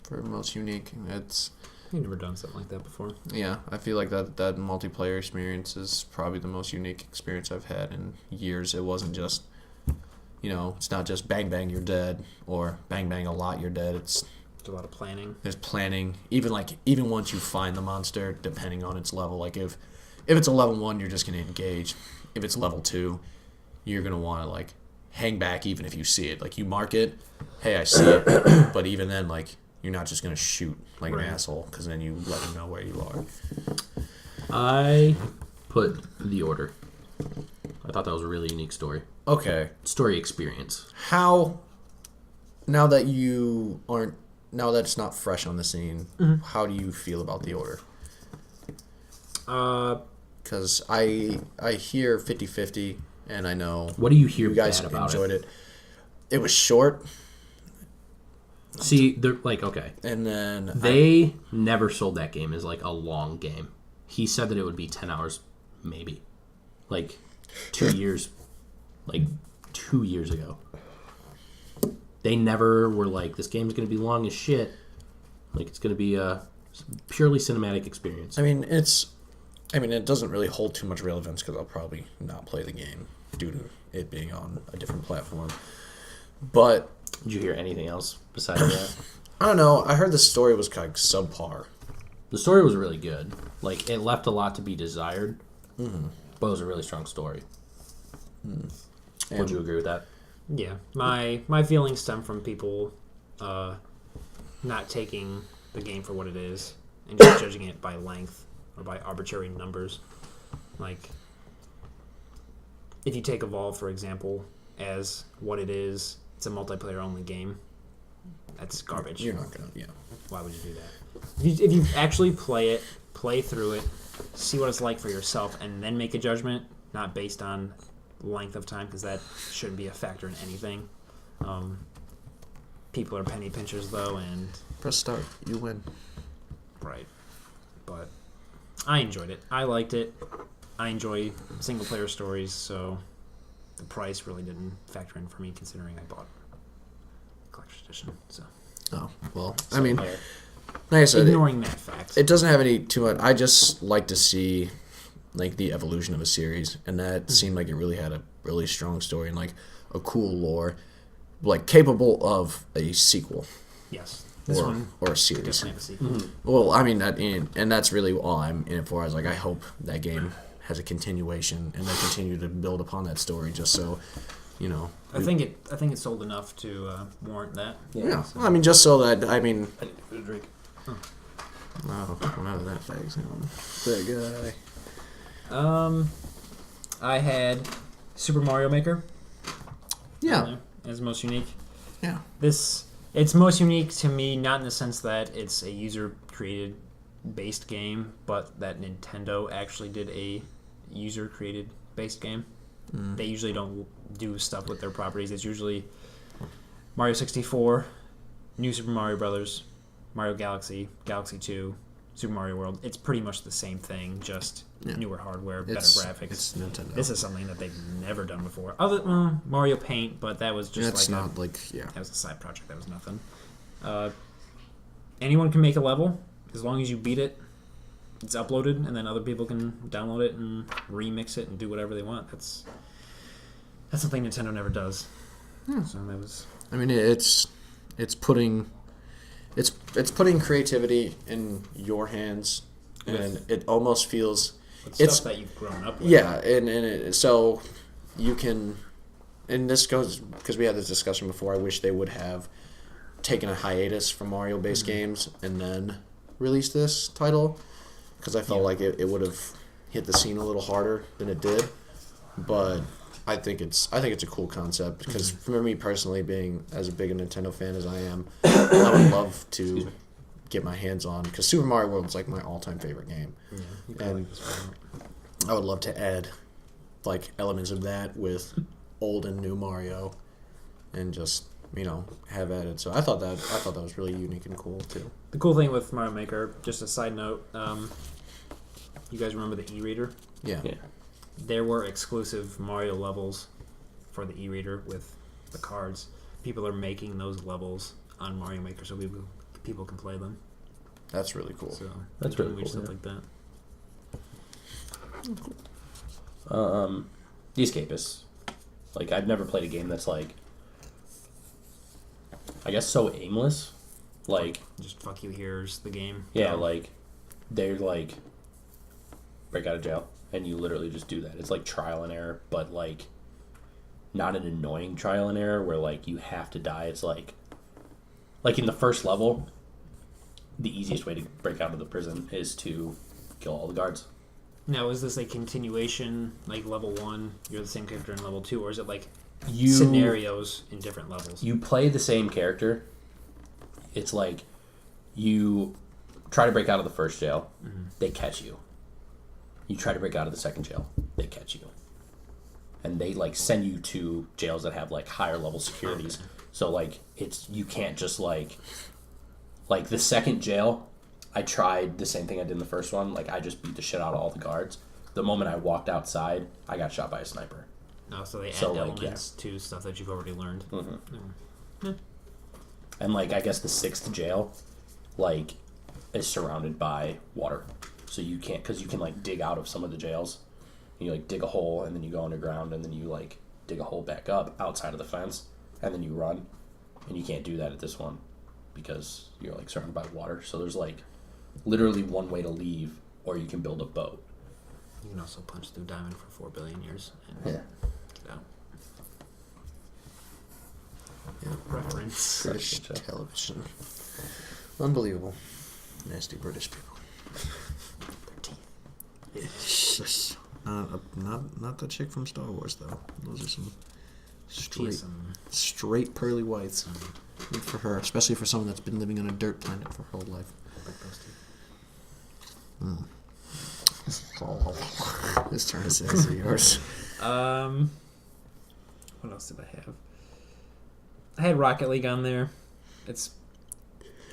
for most unique. It's I've never done something like that before. Yeah, I feel like that multiplayer experience is probably the most unique experience I've had in years. It wasn't just, it's not just bang bang you're dead or bang bang a lot you're dead. It's a lot of planning. There's planning. Even once you find the monster, depending on its level. Like if it's a level 1, you're just gonna engage. If it's level 2, you're gonna want to like hang back even if you see it. Like you mark it, hey, I see it, but even then, like You're not just gonna shoot like Right. an asshole because then you let them know where you are. I put The Order. I thought that was a really unique story. Okay, Story experience. how now that it's not fresh on the scene, how do you feel about The Order? Because I hear 50-50, and I know What do you hear you guys bad about enjoyed it. It was short, See, they're like, okay. and then They never sold that game as like a long game. He said that it would be 10 hours, maybe. Like 2 years, like 2 years ago. They never were like, this game's going to be long as shit. Like, it's going to be a purely cinematic experience. I mean, it doesn't really hold too much relevance because I'll probably not play the game due to it being on a different platform. But Did you hear anything else besides that? I don't know. I heard the story was kind of subpar. The story was really good. Like, it left a lot to be desired, but it was a really strong story. Would you agree with that? Yeah, my feelings stem from people not taking the game for what it is and just judging it by length or by arbitrary numbers. Like, if you take Evolve, for example, as what it is, it's a multiplayer-only game. That's garbage. You're not gonna, yeah. Why would you do that? If you actually play through it, see what it's like for yourself, and then make a judgment, not based on length of time, because that shouldn't be a factor in anything. People are penny pinchers, though, and Press start. You win. right. But I enjoyed it. I liked it. I enjoy single-player stories, so the price really didn't factor in for me, considering I bought collector's edition. So, Oh, well, I mean, Fair. like I said, ignoring that fact, it doesn't have any too much. I just like to see like the evolution of a series, and that seemed like it really had a really strong story and like a cool lore, like capable of a sequel yes, this one or a series. definitely have a sequel. Well, I mean and that's really all I'm in it for. I was like, I hope that game has a continuation and they continue to build upon that story, just so you know. I think it sold enough to warrant that. Yeah, well, I mean, just so that I didn't get a drink. Oh, I'm out of that phase now. That guy. I had Super Mario Maker. Yeah. As most unique. Yeah. It's most unique to me, not in the sense that it's a user created based game, but that Nintendo actually did a user created based game. They usually don't do stuff with their properties. It's usually Mario 64, New Super Mario Brothers, Mario Galaxy, Galaxy 2, Super Mario World. It's pretty much the same thing, just newer hardware, better graphics. It's Nintendo. This is something that they've never done before. Mario Paint, but that was just That's like not that was a side project. That was nothing. Anyone can make a level as long as you beat it. It's uploaded, and then other people can download it and remix it and do whatever they want. That's something Nintendo never does. So that was. I mean, it's putting creativity in your hands, and it almost feels It's stuff that you've grown up with. yeah, so you can, and this goes because we had this discussion before. I wish they would have taken a hiatus from Mario-based games and then released this title, because I felt like it would have hit the scene a little harder than it did. But I think it's a cool concept, because for me personally, being as big a Nintendo fan as I am, I would love to get my hands on, because Super Mario World is like my all-time favorite game, and I would love to add like elements of that with old and new Mario, and just have added. So I thought that was really unique and cool too. The cool thing with Mario Maker, just a side note, you guys remember the e-reader? Yeah. There were exclusive Mario levels for the e-reader with the cards. People are making those levels on Mario Maker so people can play them. That's really cool. So That's doing really weird cool, stuff like that. The Escapists. Like, I've never played a game that's like, I guess, so aimless. Like, Just fuck you, here's the game. yeah, Go. like they're like break out of jail, and you literally just do that. It's like trial and error, but like not an annoying trial and error where like you have to die. It's like in the first level, the easiest way to break out of the prison is to kill all the guards. Now, is this a continuation, like level 1, you're the same character in level 2, or is it like You scenarios in different levels? You play the same character. It's like you try to break out of the first jail, they catch you. You try to break out of the second jail, they catch you. And they like send you to jails that have like higher level securities. Okay. So like you can't just like the second jail, I tried the same thing I did in the first one. Like I just beat the shit out of all the guards. The moment I walked outside, I got shot by a sniper. Oh, so they add elements to stuff that you've already learned. And like I guess the sixth jail, like, is surrounded by water, so you can't, because you can like dig out of some of the jails. You like dig a hole and then you go underground and then you like dig a hole back up outside of the fence and then you run, and you can't do that at this one because you're like surrounded by water. So there's like literally one way to leave, or you can build a boat. You can also punch through diamond for 4 billion years and get out. Yeah. Reference. British television. Unbelievable. Nasty British people. Yes. Not the chick from Star Wars though. Those are some straight pearly whites. Good for her, especially for someone that's been living on a dirt planet for her whole life. This turn is yours. What else did I have? I had Rocket League on there.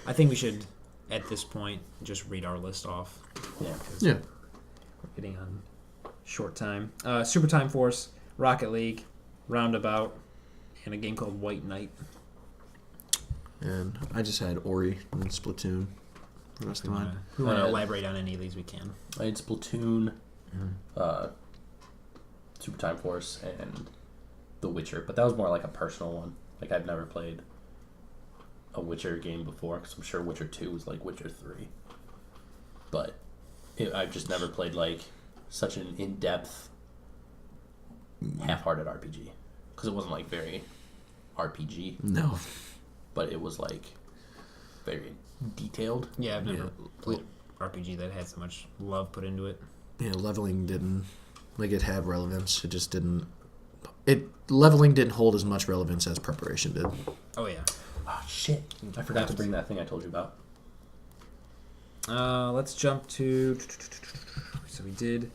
I think we should, at this point, just read our list off. Yeah. We're getting on short time. Super Time Force, Rocket League, Roundabout, and a game called White Knight. And I just had Ori and Splatoon. The rest of mine. We want to elaborate on any of these we can. I had Splatoon, Super Time Force, and The Witcher, but that was more like a personal one. Like I've never played a Witcher game before, because I'm sure Witcher 2 was like Witcher 3. But I've just never played like such an in-depth, half-hearted RPG, because it wasn't like very RPG. No. But it was like very detailed. Yeah, I've never played an RPG that had so much love put into it. Yeah, leveling didn't, like, it had relevance. It just didn't. Leveling didn't hold as much relevance as preparation did. Oh yeah. Oh shit! I forgot to bring that thing I told you about. Let's jump to. So we did.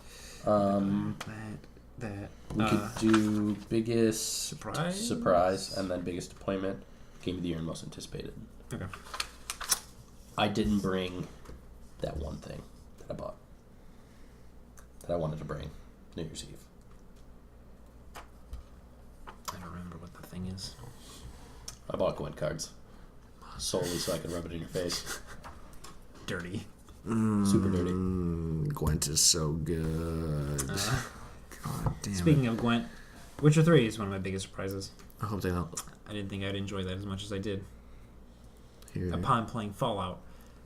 We could do biggest surprise, and then biggest appointment, game of the year, and most anticipated. Okay. I didn't bring that one thing that I bought that I wanted to bring New Year's Eve. I don't remember what the thing is. I bought Gwent cards solely so I could rub it in your face. Dirty. Super dirty. Gwent is so good. God damn Speaking of Gwent, Witcher 3 is one of my biggest surprises. I hope they don't. I didn't think I'd enjoy that as much as I did. Here. Upon playing Fallout,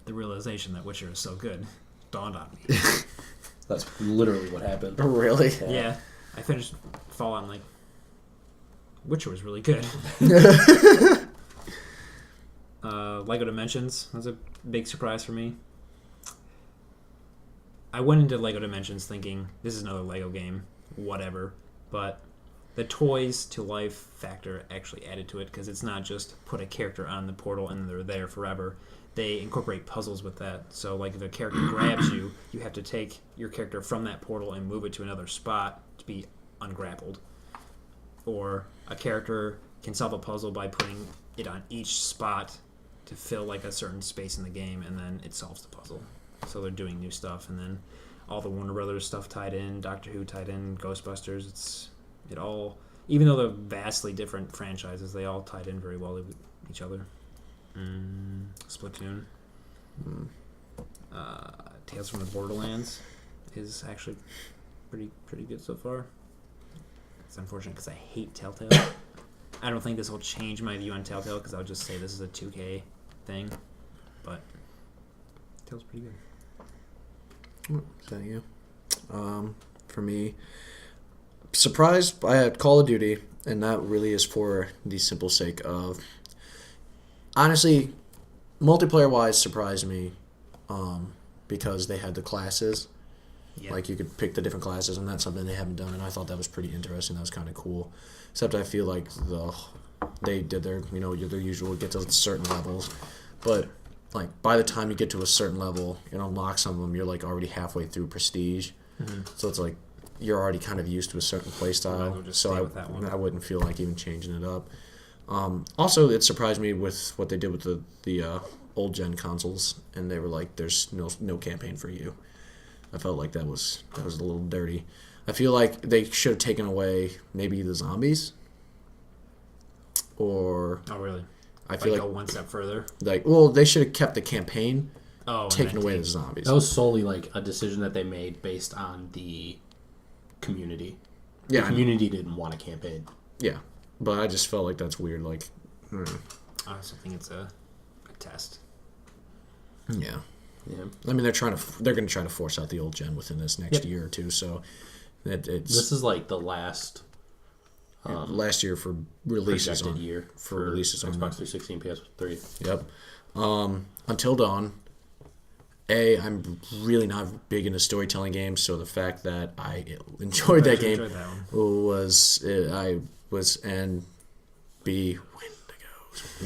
the realization that Witcher is so good dawned on me. That's literally what happened. Really? Yeah. I finished Fallout and like, Witcher was really good. Lego Dimensions was a big surprise for me. I went into Lego Dimensions thinking, this is another Lego game, whatever. But the toys to life factor actually added to it, because it's not just put a character on the portal and they're there forever. They incorporate puzzles with that. So like if a character grabs you, you have to take your character from that portal and move it to another spot to be ungrappled. Or a character can solve a puzzle by putting it on each spot to fill like a certain space in the game, and then it solves the puzzle. So they're doing new stuff, and then all the Warner Brothers stuff tied in, Doctor Who tied in, Ghostbusters. It all, even though they're vastly different franchises, they all tied in very well with each other. Splatoon. Tales from the Borderlands is actually pretty good so far. It's unfortunate because I hate Telltale. I don't think this will change my view on Telltale, because I'll just say this is a 2K thing, but Telltale's pretty good. Is that you? For me, surprised, I had Call of Duty, and that really is for the simple sake of, honestly, multiplayer wise surprised me, because they had the classes. Yeah. Like you could pick the different classes, and that's something they haven't done, and I thought that was pretty interesting. That was kind of cool. Except I feel like they did their their usual get to certain levels, but like by the time you get to a certain level and unlock some of them, you're like already halfway through prestige. Mm-hmm. So it's like you're already kind of used to a certain play style. So I wouldn't feel like even changing it up. Also, it surprised me with what they did with the old gen consoles, and they were like, "There's no campaign for you." I felt like that was a little dirty. I feel like they should have taken away maybe the zombies, or Oh, really? I feel go one step further. They should have kept the campaign, Oh, taken away the zombies. That was solely like a decision that they made based on the community. Yeah, the community didn't want a campaign. Yeah, but I just felt like that's weird. Like, I also think it's a test. yeah. Yeah. I mean, they're going to try to force out the old gen within this next year or two. So this is like the last last year for releases projected year for releases on Xbox 360 and PS3. Yep. Until Dawn. I'm really not big into storytelling games, so the fact that I enjoyed that game was and B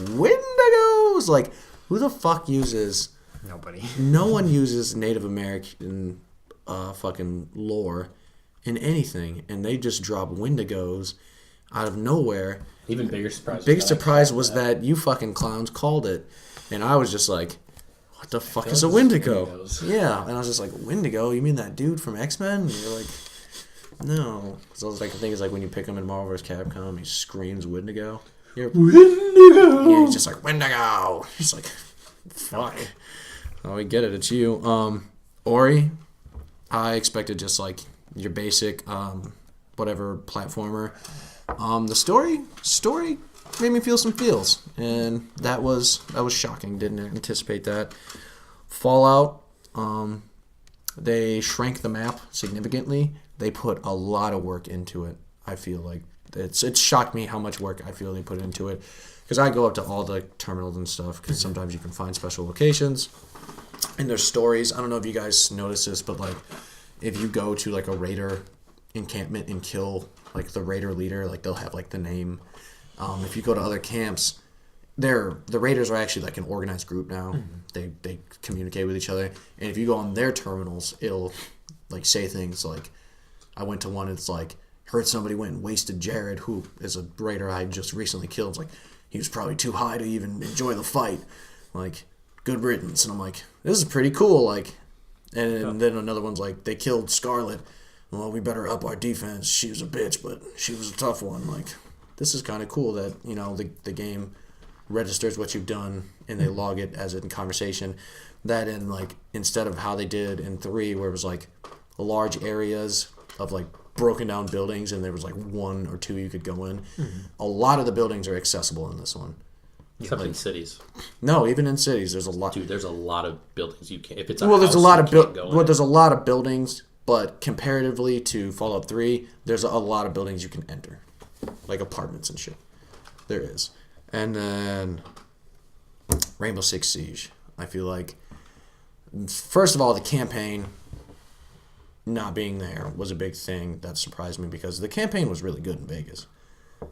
Wendigos. Like, who the fuck uses? Nobody. No one uses Native American fucking lore in anything, and they just drop Wendigos out of nowhere. Even bigger surprise. Biggest surprise was that you fucking clowns called it, and I was just like, "What the fuck is a Wendigo?" Yeah, and I was just like, "Wendigo? You mean that dude from X-Men?" And you're like, "No." So I was like, the thing is, like when you pick him in Marvel vs. Capcom, he screams Wendigo. Wendigo. Yeah, he's just like Wendigo. He's like, "Fuck." Oh, we get it. It's you. Ori, I expected just like your basic whatever platformer. The story made me feel some feels, and that was shocking. Didn't anticipate that. Fallout, they shrank the map significantly. They put a lot of work into it. I feel like it's shocked me how much work I feel they put into it, because I go up to all the terminals and stuff, because sometimes you can find special locations. And there's stories. I don't know if you guys notice this, but like if you go to like a raider encampment and kill like the raider leader, like they'll have like the name. If you go to other camps, the raiders are actually like an organized group now. Mm-hmm. They communicate with each other, and if you go on their terminals, it'll like say things like, I went to one. It's like, heard somebody went and wasted Jared, who is a raider I just recently killed. It's like, he was probably too high to even enjoy the fight. Like, good riddance. And I'm like, this is pretty cool. Like, and then another one's like, they killed Scarlet. Well, we better up our defense. She was a bitch, but she was a tough one. Like, this is kind of cool that, the game registers what you've done and they log it as in conversation. That in like, instead of how they did in 3, where it was like large areas of like broken down buildings and there was like 1 or 2 you could go in. Mm-hmm. A lot of the buildings are accessible in this one. Except in cities. No, even in cities, there's a lot. Dude, there's a lot of buildings you can't. If it's there's a lot of there's a lot of buildings, but comparatively to Fallout 3, there's a lot of buildings you can enter, like apartments and shit. There is, and then Rainbow Six Siege. I feel like, first of all, the campaign not being there was a big thing that surprised me, because the campaign was really good in Vegas.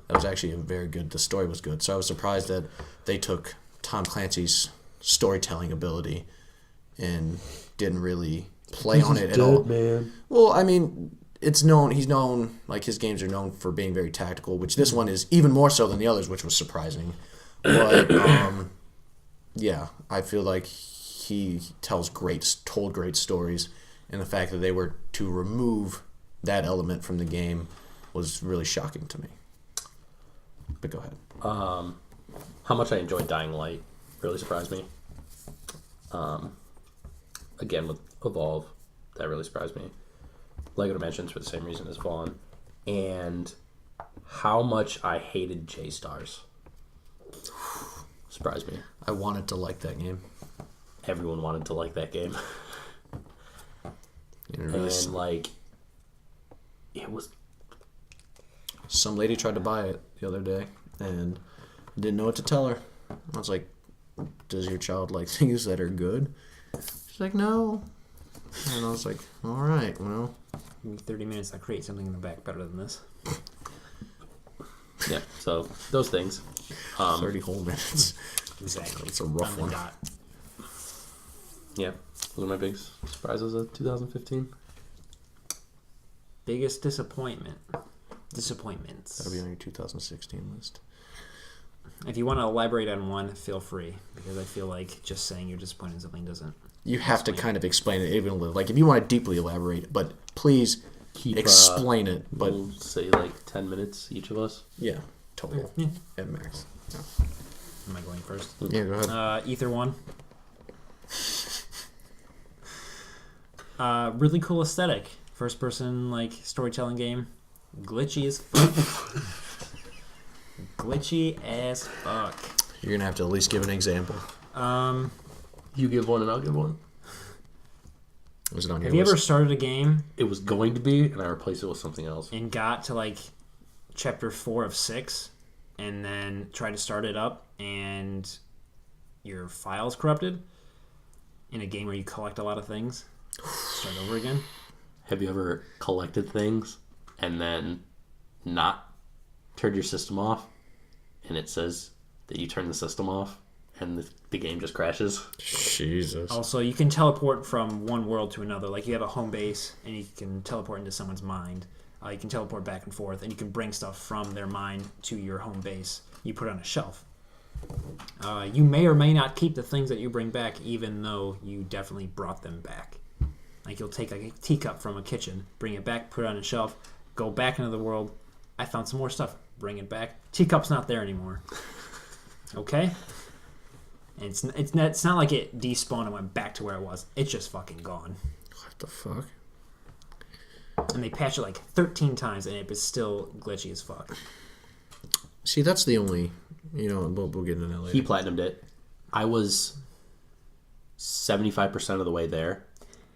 That was actually the story was good. So I was surprised that they took Tom Clancy's storytelling ability and didn't really play on it at all. Man. Well, I mean, he's known, like his games are known for being very tactical, which this one is even more so than the others, which was surprising. But, yeah, I feel like he told great stories, and the fact that they were to remove that element from the game was really shocking to me. But go ahead. How much I enjoyed Dying Light really surprised me. Again, with Evolve, that really surprised me. Lego Dimensions for the same reason as Vaughn. And how much I hated J-Stars surprised me. I wanted to like that game. Everyone wanted to like that game. And, like, it was... Some lady tried to buy it the other day and didn't know what to tell her. I was like, does your child like things that are good? She's like, no. And I was like, all right, well. Give me 30 minutes, I'll create something in the back better than this. Yeah, so those things. 30 whole minutes. Exactly. It's a rough On the one. dot. Yeah, those are my big surprises of 2015. Biggest disappointment. Disappointments. That'll be on your 2016 list. If you want to elaborate on one, feel free. Because I feel like just saying you're disappointed in something doesn't. You have to kind of explain it, even like if you want to deeply elaborate, but please Keep, explain it. But we'll say like 10 minutes each of us. yeah, total Yeah. at max. Yeah, Am I going first? yeah, go ahead. Ether 1. Really cool aesthetic. First person like storytelling game. Glitchy as fuck. Glitchy as fuck. You're gonna have to at least give an example. You give one and I'll give one. Was it on your Have you ever list? started a game It was going to be, and I replaced it with something else. and got to like chapter 4 of 6 and then tried to start it up and your file's corrupted in a game where you collect a lot of things? Start over again? Have you ever collected things and then not turned your system off, and it says that you turned the system off, and the game just crashes? Jesus. Also, you can teleport from one world to another. Like, you have a home base, and you can teleport into someone's mind. You can teleport back and forth, and you can bring stuff from their mind to your home base. You put it on a shelf. You may or may not keep the things that you bring back, even though you definitely brought them back. Like, you'll take like a teacup from a kitchen, bring it back, put it on a shelf, go back into the world. I found some more stuff. Bring it back. Teacup's not there anymore. Okay? And it's not like it despawned and went back to where it was. It's just fucking gone. What the fuck? And they patched it like 13 times, and it was still glitchy as fuck. See, that's the only. We'll get into that later. He platinumed it. I was 75% of the way there,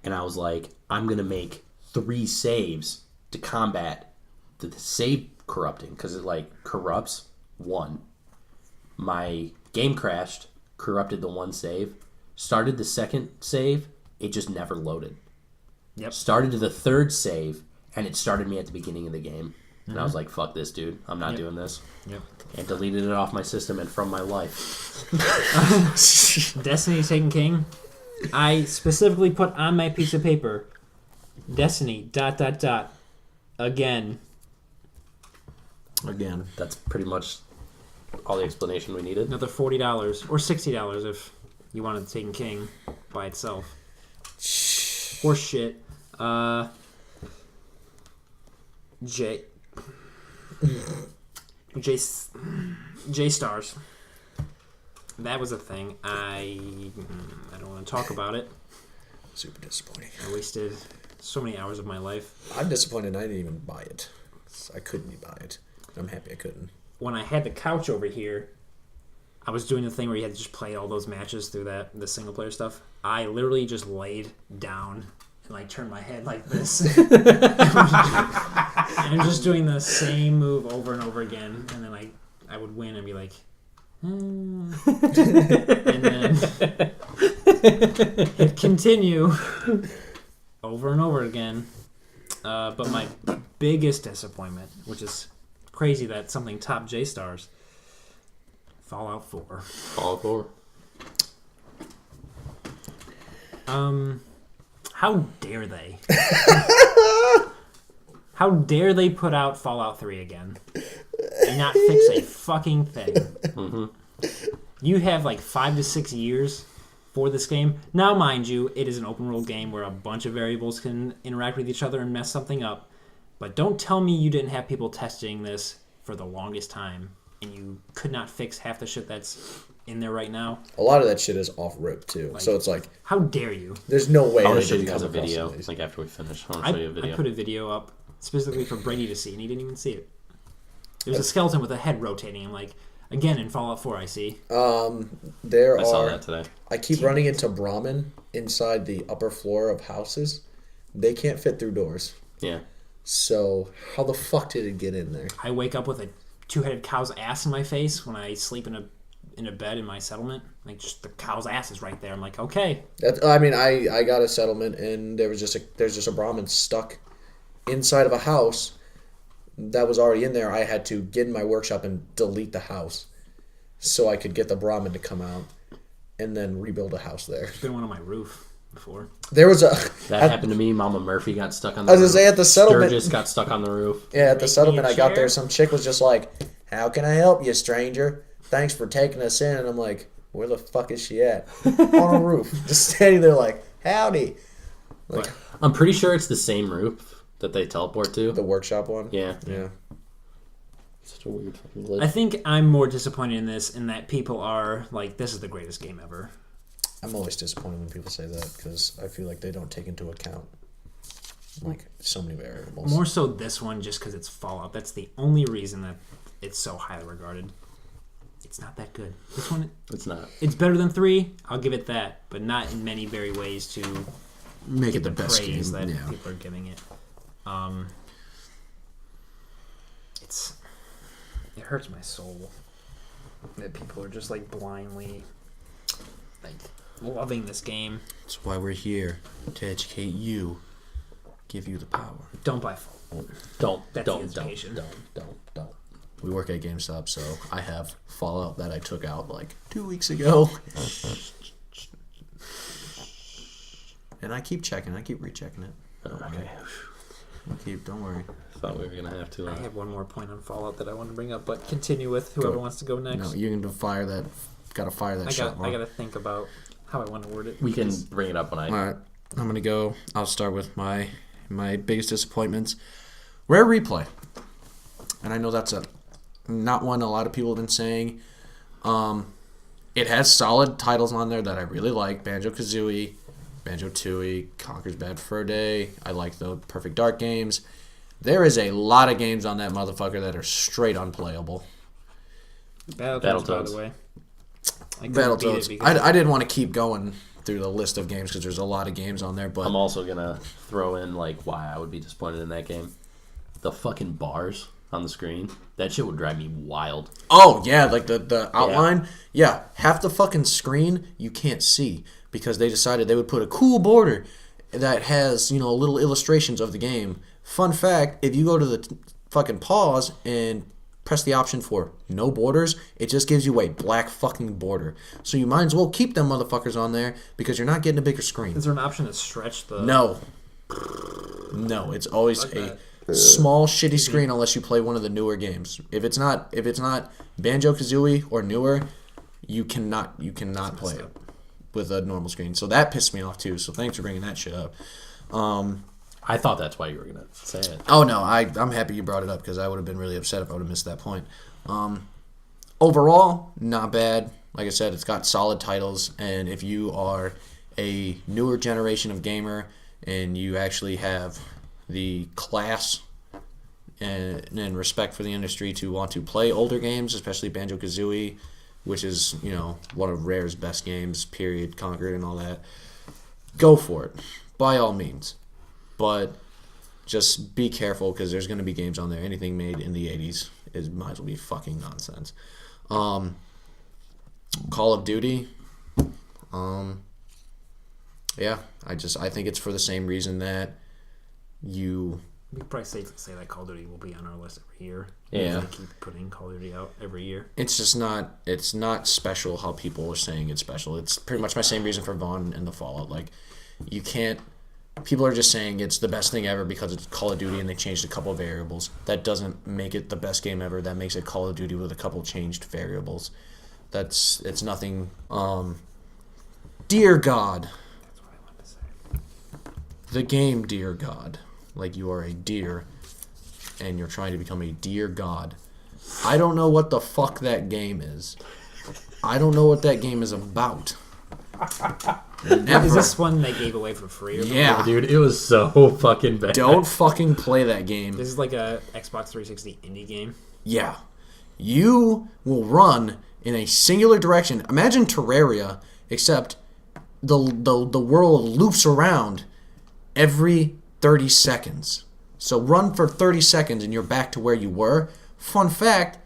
and I was like, I'm going to make 3 saves to combat the save corrupting, because it like corrupts 1. My game crashed, corrupted the 1 save, started the 2nd save, it just never loaded. Yep. Started the 3rd save, and it started me at the beginning of the game. And I was like, fuck this, dude. I'm not doing this. Yep. And deleted it off my system and from my life. Destiny Taken King. I specifically put on my piece of paper, Destiny ... again. Again. That's pretty much all the explanation we needed. Another $40 or $60 if you wanted Taken King by itself. Horse shit. J stars. That was a thing. I don't want to talk about it. Super disappointing. I wasted so many hours of my life. I'm disappointed I didn't even buy it. I couldn't buy it. I'm happy I couldn't. When I had the couch over here, I was doing the thing where you had to just play all those matches through the single player stuff. I literally just laid down and like turned my head like this. And I'm just doing the same move over and over again, and then I would win and be like, and then it'd continue over and over again. But my biggest disappointment, which is crazy that something topped J stars, Fallout 4. Fallout 4. How dare they? How dare they put out Fallout 3 again and not fix a fucking thing? Mm-hmm. You have like 5 to 6 years for this game. Now, mind you, it is an open world game where a bunch of variables can interact with each other and mess something up. But don't tell me you didn't have people testing this for the longest time and you could not fix half the shit that's in there right now. A lot of that shit is off rip too. So it's like, how dare you? there's no way. I want they to show you didn't guys a come across video. some of these. Like after we finish, I want to show you a video. I put a video up specifically for Brady to see, and he didn't even see it. There's a skeleton with a head rotating. I'm like, again in Fallout 4, I see. There I saw that today. I keep running into Brahmin inside the upper floor of houses. They can't fit through doors. Yeah. So how the fuck did it get in there? I wake up with a 2-headed cow's ass in my face when I sleep in in a bed in my settlement. Like, just the cow's ass is right there. I'm like, okay. I got a settlement, and there's just a Brahmin stuck inside of a house that was already in there. I had to get in my workshop and delete the house so I could get the Brahmin to come out and then rebuild a house there. There's been one on my roof before. There was that happened to me. Mama Murphy got stuck on the roof. I roof. was going to say, at the settlement... Sturgis got stuck on the roof. Yeah, at the settlement I got there, some chick was just like, how can I help you, stranger? Thanks for taking us in. And I'm like, where the fuck is she at? On a roof. Just standing there like, howdy. Like, I'm pretty sure it's the same roof that they teleport to. The workshop one? Yeah. Yeah. Such a weird fucking glitch. I think I'm more disappointed in this in that people are like, this is the greatest game ever. I'm always disappointed when people say that because I feel like they don't take into account like so many variables. More so this one just because it's Fallout. That's the only reason that it's so highly regarded. It's not that good. This one, it's not. It's better than 3. I'll give it that, but not in many very ways to make it the best game that people are giving it. It hurts my soul that people are just like blindly like loving this game. That's why we're here, to educate you, give you the power. Don't buy Fallout. Don't. We work at GameStop, so I have Fallout that I took out like 2 weeks ago. And I keep checking. I keep rechecking it. Okay. Don't worry. Thought we were gonna have to. I have one more point on Fallout that I want to bring up, but continue with whoever wants to go next. No, you can fire that. Gotta fire that shot. I gotta think about how I want to word it. We can bring it up when I. All right, I'm gonna go. I'll start with my biggest disappointments. Rare Replay, and I know that's not one a lot of people have been saying. It has solid titles on there that I really like: Banjo-Kazooie, Banjo-Tooie, Conker's Bad Fur Day. I like the Perfect Dark games. There is a lot of games on that motherfucker that are straight unplayable. Battletoads, by the way. Battletoads. I didn't want to keep going through the list of games because there's a lot of games on there. But I'm also gonna throw in like why I would be disappointed in that game. The fucking bars on the screen. That shit would drive me wild. Oh yeah, like the outline. Yeah, half the fucking screen you can't see because they decided they would put a cool border that has little illustrations of the game. Fun fact, if you go to the fucking pause and press the option for no borders, it just gives you a black fucking border. So you might as well keep them motherfuckers on there because you're not getting a bigger screen. Is there an option to stretch the... No, it's always a small shitty screen unless you play one of the newer games. If it's not Banjo-Kazooie or newer, you cannot play it with a normal screen. So that pissed me off too. So thanks for bringing that shit up. I thought that's why you were going to say it. Oh, no. I'm happy you brought it up because I would have been really upset if I would have missed that point. Overall, not bad. Like I said, it's got solid titles. And if you are a newer generation of gamer and you actually have the class and respect for the industry to want to play older games, especially Banjo-Kazooie, which is, one of Rare's best games, period, Conquered and all that, go for it. By all means. But just be careful because there's going to be games on there. Anything made in the 80s might as well be fucking nonsense. Call of Duty. Yeah, I think it's for the same reason that you... We could probably safely say that Call of Duty will be on our list every year. Yeah. They keep putting Call of Duty out every year. It's just not... It's not special how people are saying it's special. It's pretty much my same reason for Vaughn and the Fallout. Like, you can't... People are just saying it's the best thing ever because it's Call of Duty and they changed a couple of variables. That doesn't make it the best game ever. That makes it Call of Duty with a couple changed variables. It's nothing. Dear God. That's what I wanted to say. The game, Dear God. Like you are a deer and you're trying to become a dear God. I don't know what the fuck that game is. I don't know what that game is about. Is this one they gave away for free? Yeah. Oh, dude, it was so fucking bad. Don't fucking play that game. This is like a Xbox 360 indie game. Yeah. You will run in a singular direction. Imagine Terraria, except the world loops around every 30 seconds. So run for 30 seconds and you're back to where you were. Fun fact,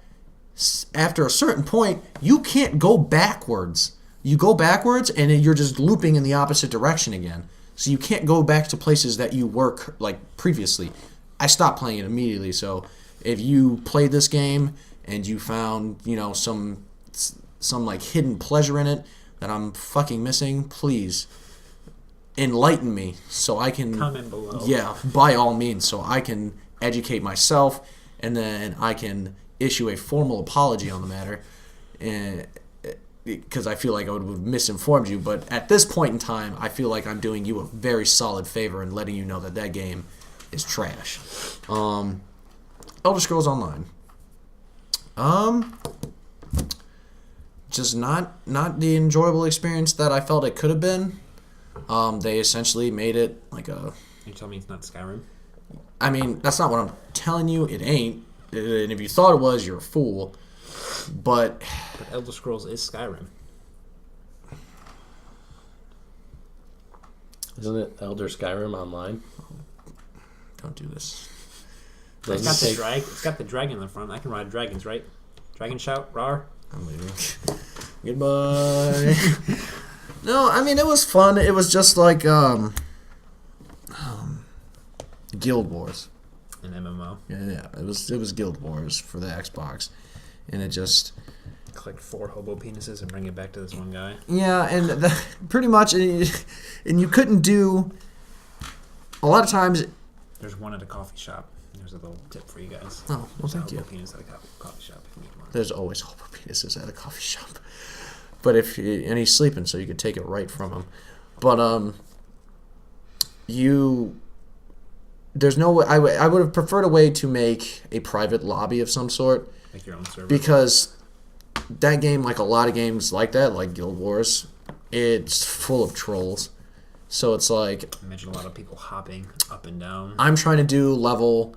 after a certain point, you can't go backwards. You go backwards, and then you're just looping in the opposite direction again. So you can't go back to places that you were like previously. I stopped playing it immediately. So if you played this game and you found some like hidden pleasure in it that I'm fucking missing, please enlighten me so I can comment below. Yeah, by all means, so I can educate myself, and then I can issue a formal apology on the matter, and because I feel like I would have misinformed you. But at this point in time, I feel like I'm doing you a very solid favor in letting you know that game is trash. Elder Scrolls Online. Just not the enjoyable experience that I felt it could have been. They essentially made it like a... You tell me it's not Skyrim? I mean, that's not what I'm telling you. It ain't. And if you thought it was, you're a fool. But Elder Scrolls is Skyrim. Isn't it Elder Skyrim Online? don't do this. It's got the dragon in the front. I can ride dragons, right? Dragon shout, rawr. I'm leaving. Goodbye. No, I mean, it was fun. It was just like Guild Wars. An MMO. Yeah, it was Guild Wars for the Xbox, and it just collect 4 hobo penises and bring it back to this one guy. Yeah, and pretty much, and you couldn't do. A lot of times. There's one at a coffee shop. There's a little tip for you guys. Oh, well, thank you. Hobo penis at a coffee shop if you need one. There's always hobo penises at a coffee shop, but and he's sleeping, so you could take it right from him. But there's no way. I would have preferred a way to make a private lobby of some sort. Make your own server. Because that game, like a lot of games like that, like Guild Wars, it's full of trolls. So it's like... Imagine a lot of people hopping up and down. I'm trying to do level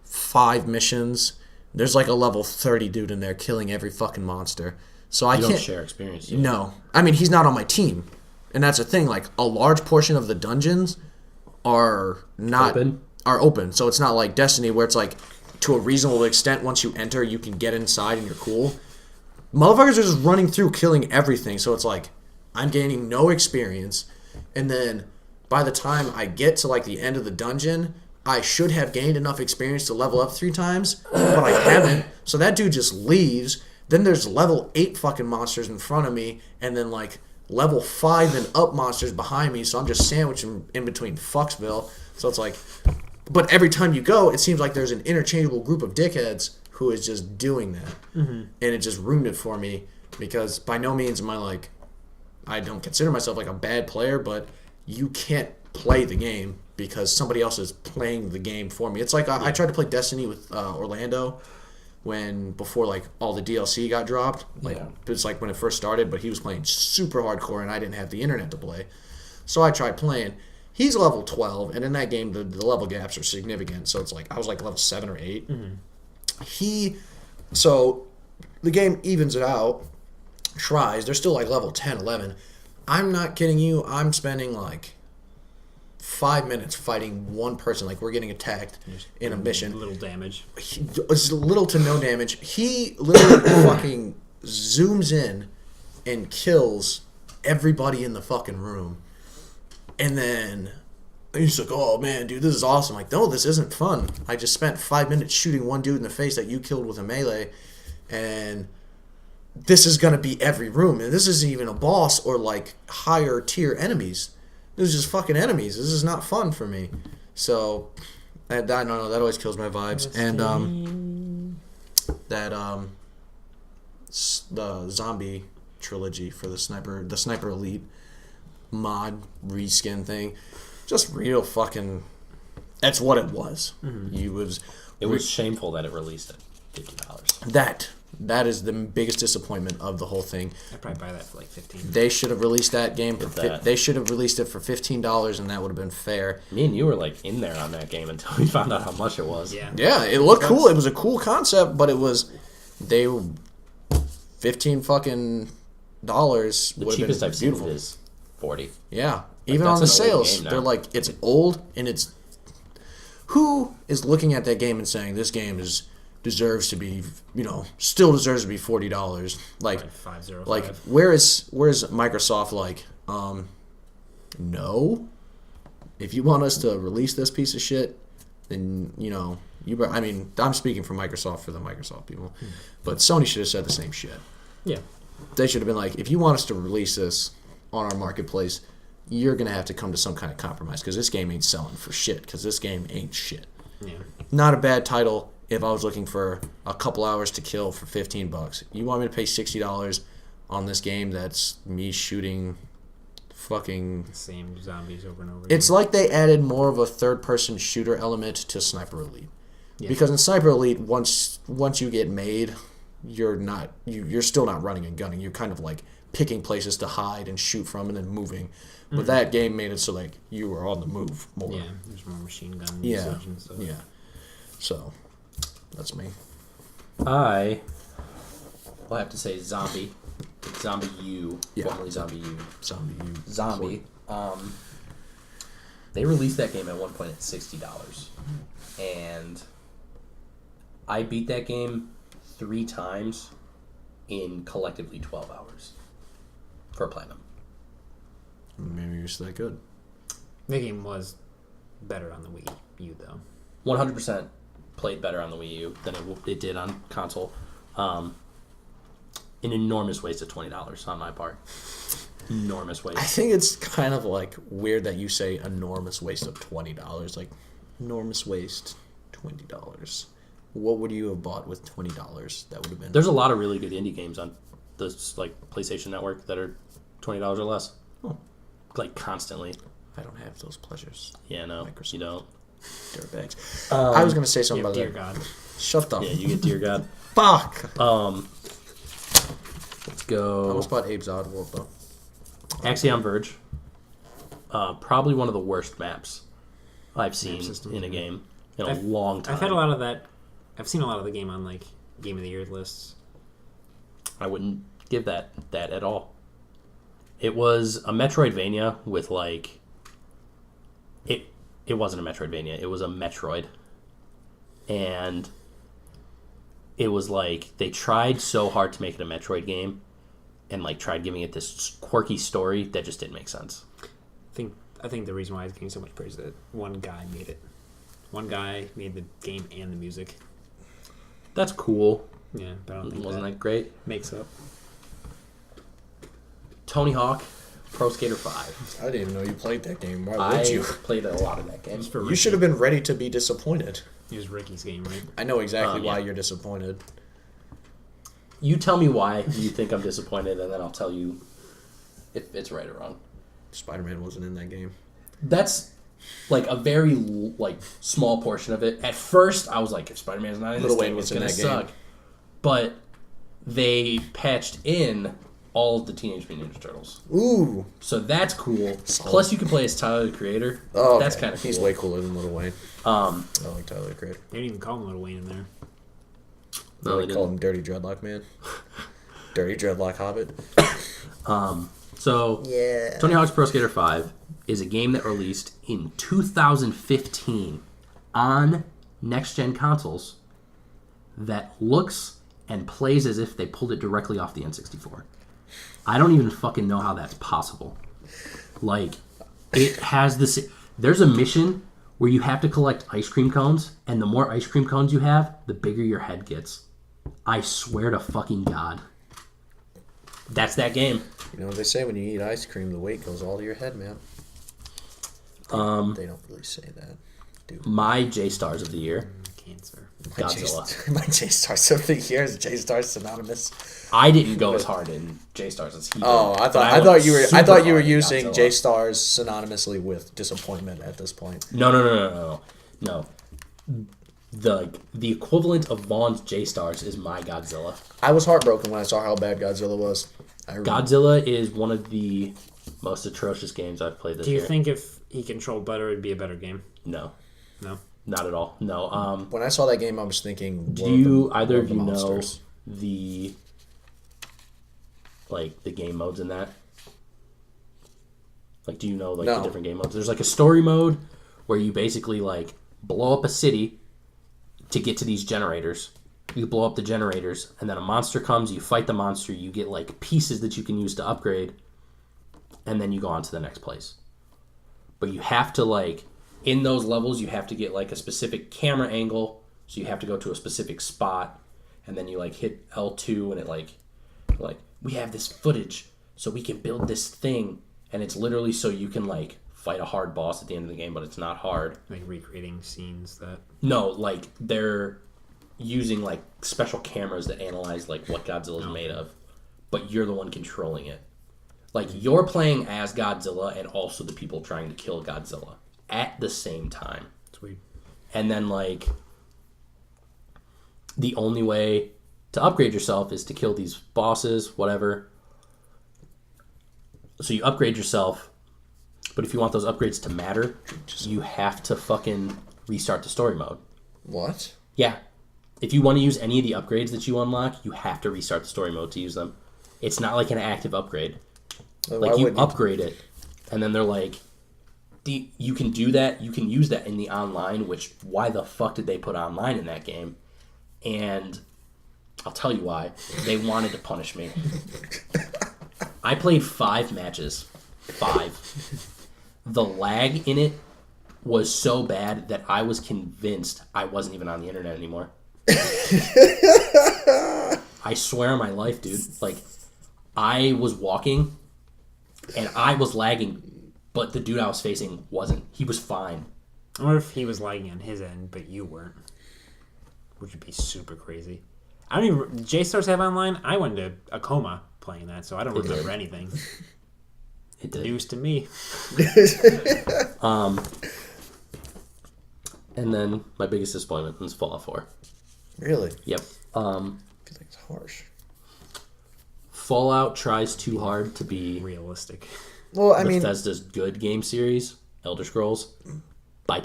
5 missions. There's like a level 30 dude in there killing every fucking monster. So I can't... don't share experience. No. I mean, he's not on my team. And that's the thing. Like, a large portion of the dungeons are not... Open. So it's not like Destiny where it's like, to a reasonable extent, once you enter, you can get inside and you're cool. Motherfuckers are just running through killing everything. So it's like, I'm gaining no experience. And then by the time I get to like the end of the dungeon, I should have gained enough experience to level up 3 times, but I haven't. So that dude just leaves. Then there's level 8 fucking monsters in front of me, and then like level 5 and up monsters behind me. So I'm just sandwiched in between Fucksville. So it's like, but every time you go, it seems like there's an interchangeable group of dickheads who is just doing that. Mm-hmm. And it just ruined it for me because by no means am I like, I don't consider myself like a bad player, but you can't play the game because somebody else is playing the game for me. It's like I tried to play Destiny with Orlando before like all the DLC got dropped. Like it's like when it first started, but he was playing super hardcore and I didn't have the internet to play. So I tried playing. He's level 12, and in that game the level gaps are significant. So it's like I was like level 7 or 8. Mm-hmm. So the game evens it out. Tries. They're still like level 10, 11. I'm not kidding you. I'm spending like 5 minutes fighting one person. Like we're getting attacked in a mission. Little damage. It's little to no damage. He literally fucking zooms in and kills everybody in the fucking room. And then he's like, oh man, dude, this is awesome. I'm like, no, this isn't fun. I just spent 5 minutes shooting one dude in the face that you killed with a melee. And this is going to be every room. And this isn't even a boss or like higher tier enemies. This is just fucking enemies. This is not fun for me. So, I don't know. That always kills my vibes. And the zombie trilogy for the Sniper Elite mod reskin thing, just real fucking... That's what it was. Mm-hmm. It was shameful that it released at $50. That is the biggest disappointment of the whole thing. I'd probably buy that for like $15. They should have released that game. They should have released it for $15, and that would have been fair. Me and you were like in there on that game until we found out how much it was. Yeah, it looked cool. It was a cool concept, but they were $15 fucking dollars. The cheapest I've seen is $40. Yeah, even on the sales, they're like it's old and it's. Who is looking at that game and saying this game is deserves to be, still deserves to be $40. Like, 505. like where's Microsoft like, no, if you want us to release this piece of shit, then I'm speaking for Microsoft, for the Microsoft people, but Sony should have said the same shit. Yeah. They should have been like, if you want us to release this on our marketplace, you're gonna have to come to some kind of compromise, because this game ain't selling for shit, because this game ain't shit. Yeah. Not a bad title if I was looking for a couple hours to kill for $15. You want me to pay $60 on this game that's me shooting fucking... Same zombies over and over again. It's like they added more of a third-person shooter element to Sniper Elite. Yeah. Because in Sniper Elite, once you get made, you're still not running and gunning. You're kind of like picking places to hide and shoot from and then moving. But that game made it so like you were on the move more. Yeah, there's more machine gun usage and stuff. Yeah. So, that's me. I will have to say Zombie. Zombie U. Yeah. Formerly Zombie U. Zombie U. Zombie. They released that game at one point at $60. And I beat that game 3 times in collectively 12 hours for platinum. Maybe you're just that good. The game was better on the Wii U, though. 100% played better on the Wii U than it did on console. An enormous waste of $20 on my part. Enormous waste. I think it's kind of like weird that you say enormous waste of $20. Like, enormous waste, $20. What would you have bought with $20? That would have been... There's a lot of really good indie games on the PlayStation Network that are $20 or less. Oh. Like, constantly. I don't have those pleasures. Yeah, no, Microsoft. you don't. Dirtbags. I was going to say something about Dear that. God. Shut up. Yeah, you get Dear God. Fuck! Let's go. I almost bought Abe's Oddworld, though. Axiom Verge. Probably one of the worst maps I've seen in a game in a long time. I've had a lot of that. I've seen a lot of the game on, like, Game of the Year lists. I wouldn't give that at all. It was a Metroidvania with, like... It wasn't a Metroidvania. It was a Metroid. And it was like they tried so hard to make it a Metroid game and, like, tried giving it this quirky story that just didn't make sense. I think the reason why it's getting so much praise is that one guy made it. One guy made the game and the music. That's cool. Yeah, but I don't think wasn't that great. Makes up. Tony Hawk, Pro Skater 5. I didn't even know you played that game. Why would you? Played a lot of that game. You should have been ready to be disappointed. It was Ricky's game, right? I know exactly why yeah. you're disappointed. You tell me why you think I'm disappointed, and then I'll tell you if it's right or wrong. Spider-Man wasn't in that game. That's like a very small portion of it. At first, I was like, if Spider-Man's not in this game, it's going to suck. But they patched in all of the Teenage Mutant Ninja Turtles. Ooh. So that's cool. Solid. Plus, you can play as Tyler, the Creator. Oh, okay. That's kind of cool. He's way cooler than Lil Wayne. I like Tyler, the Creator. They didn't even call him Lil Wayne in there. No, they called him Dirty Dreadlock Man. Dirty Dreadlock Hobbit. So, yeah. Tony Hawk's Pro Skater 5 is a game that released in 2015 on next-gen consoles that looks and plays as if they pulled it directly off the N64. I don't even fucking know how that's possible. Like, it has this... There's a mission where you have to collect ice cream cones, and the more ice cream cones you have, the bigger your head gets. I swear to fucking God. That's that game. You know what they say, when you eat ice cream, the weight goes all to your head, man. They don't really say that, do My J-Stars of the year. Cancer. Godzilla. My J-Stars of the year is J-Stars synonymous. I didn't go as hard in J-Stars as he did. Oh, I thought you were using J-Stars synonymously with disappointment at this point. No. The equivalent of Vaughn's J-Stars is my Godzilla. I was heartbroken when I saw how bad Godzilla was. Godzilla is one of the most atrocious games I've played this year. Do you think if he controlled better, it'd be a better game? No. No? Not at all. No. When I saw that game, I was thinking... Either of you know the game modes in that? Like, do you know the different game modes? There's like a story mode where you basically blow up a city to get to these generators, You blow up the generators, and then a monster comes, you fight the monster, you get like pieces that you can use to upgrade, and then you go on to the next place. But you have to like, in those levels, you have to get like a specific camera angle, so you have to go to a specific spot, and then you like hit L2, and it like, we have this footage, so we can build this thing, and it's literally so you can like fight a hard boss at the end of the game, but it's not hard. Like recreating scenes that... No, like they're using like special cameras that analyze like what Godzilla's made of, but you're the one controlling it. Like you're playing as Godzilla and also the people trying to kill Godzilla at the same time. Sweet. And then like the only way to upgrade yourself is to kill these bosses, whatever. So you upgrade yourself, but if you want those upgrades to matter, you have to fucking restart the story mode. What? Yeah. If you want to use any of the upgrades that you unlock, you have to restart the story mode to use them. It's not like an active upgrade. Like you upgrade it, and then they're like, you can do that, you can use that in the online, which why the fuck did they put online in that game? And I'll tell you why. They wanted to punish me. I played 5 matches. 5. The lag in it was so bad that I was convinced I wasn't even on the internet anymore. I swear on my life, dude. Like, I was walking, and I was lagging, but the dude I was facing wasn't. He was fine. Or if he was lagging on his end, but you weren't. Which would be super crazy. I don't even... J-Stars have online? I went into a coma playing that, so I don't remember anything. It did. News to me. And then my biggest disappointment was Fallout 4. Really? Yep. I feel like it's harsh. Fallout tries too hard to be Realistic. Well, I mean... Bethesda's good game series, Elder Scrolls, but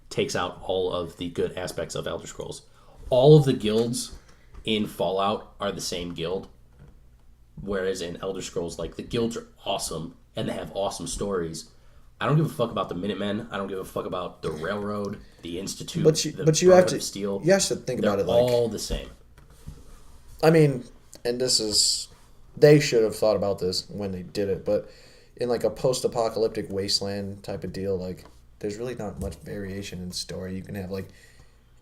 takes out all of the good aspects of Elder Scrolls. All of the guilds in Fallout are the same guild, whereas in Elder Scrolls, like, the guilds are awesome, and they have awesome stories. I don't give a fuck about the Minutemen. I don't give a fuck about the Railroad, the Institute, but you have to Steel. You have to think about it like... all the same. I mean, and this is... They should have thought about this when they did it, but in like a post-apocalyptic wasteland type of deal, like, there's really not much variation in story. You can have, like,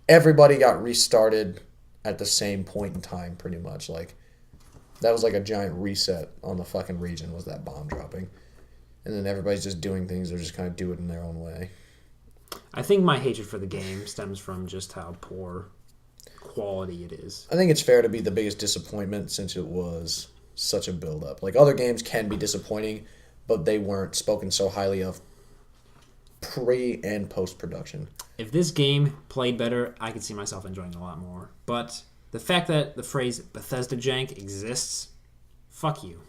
everybody got restarted at the same point in time, pretty much. Like, that was like a giant reset on the fucking region, was that bomb dropping. And then everybody's just doing things, they're just kind of do it in their own way. I think my hatred for the game stems from just how poor quality it is. I think it's fair to be the biggest disappointment since it was such a build-up. Like, other games can be disappointing, but they weren't spoken so highly of pre- and post-production. If this game played better, I could see myself enjoying it a lot more. But the fact that the phrase Bethesda jank exists, fuck you.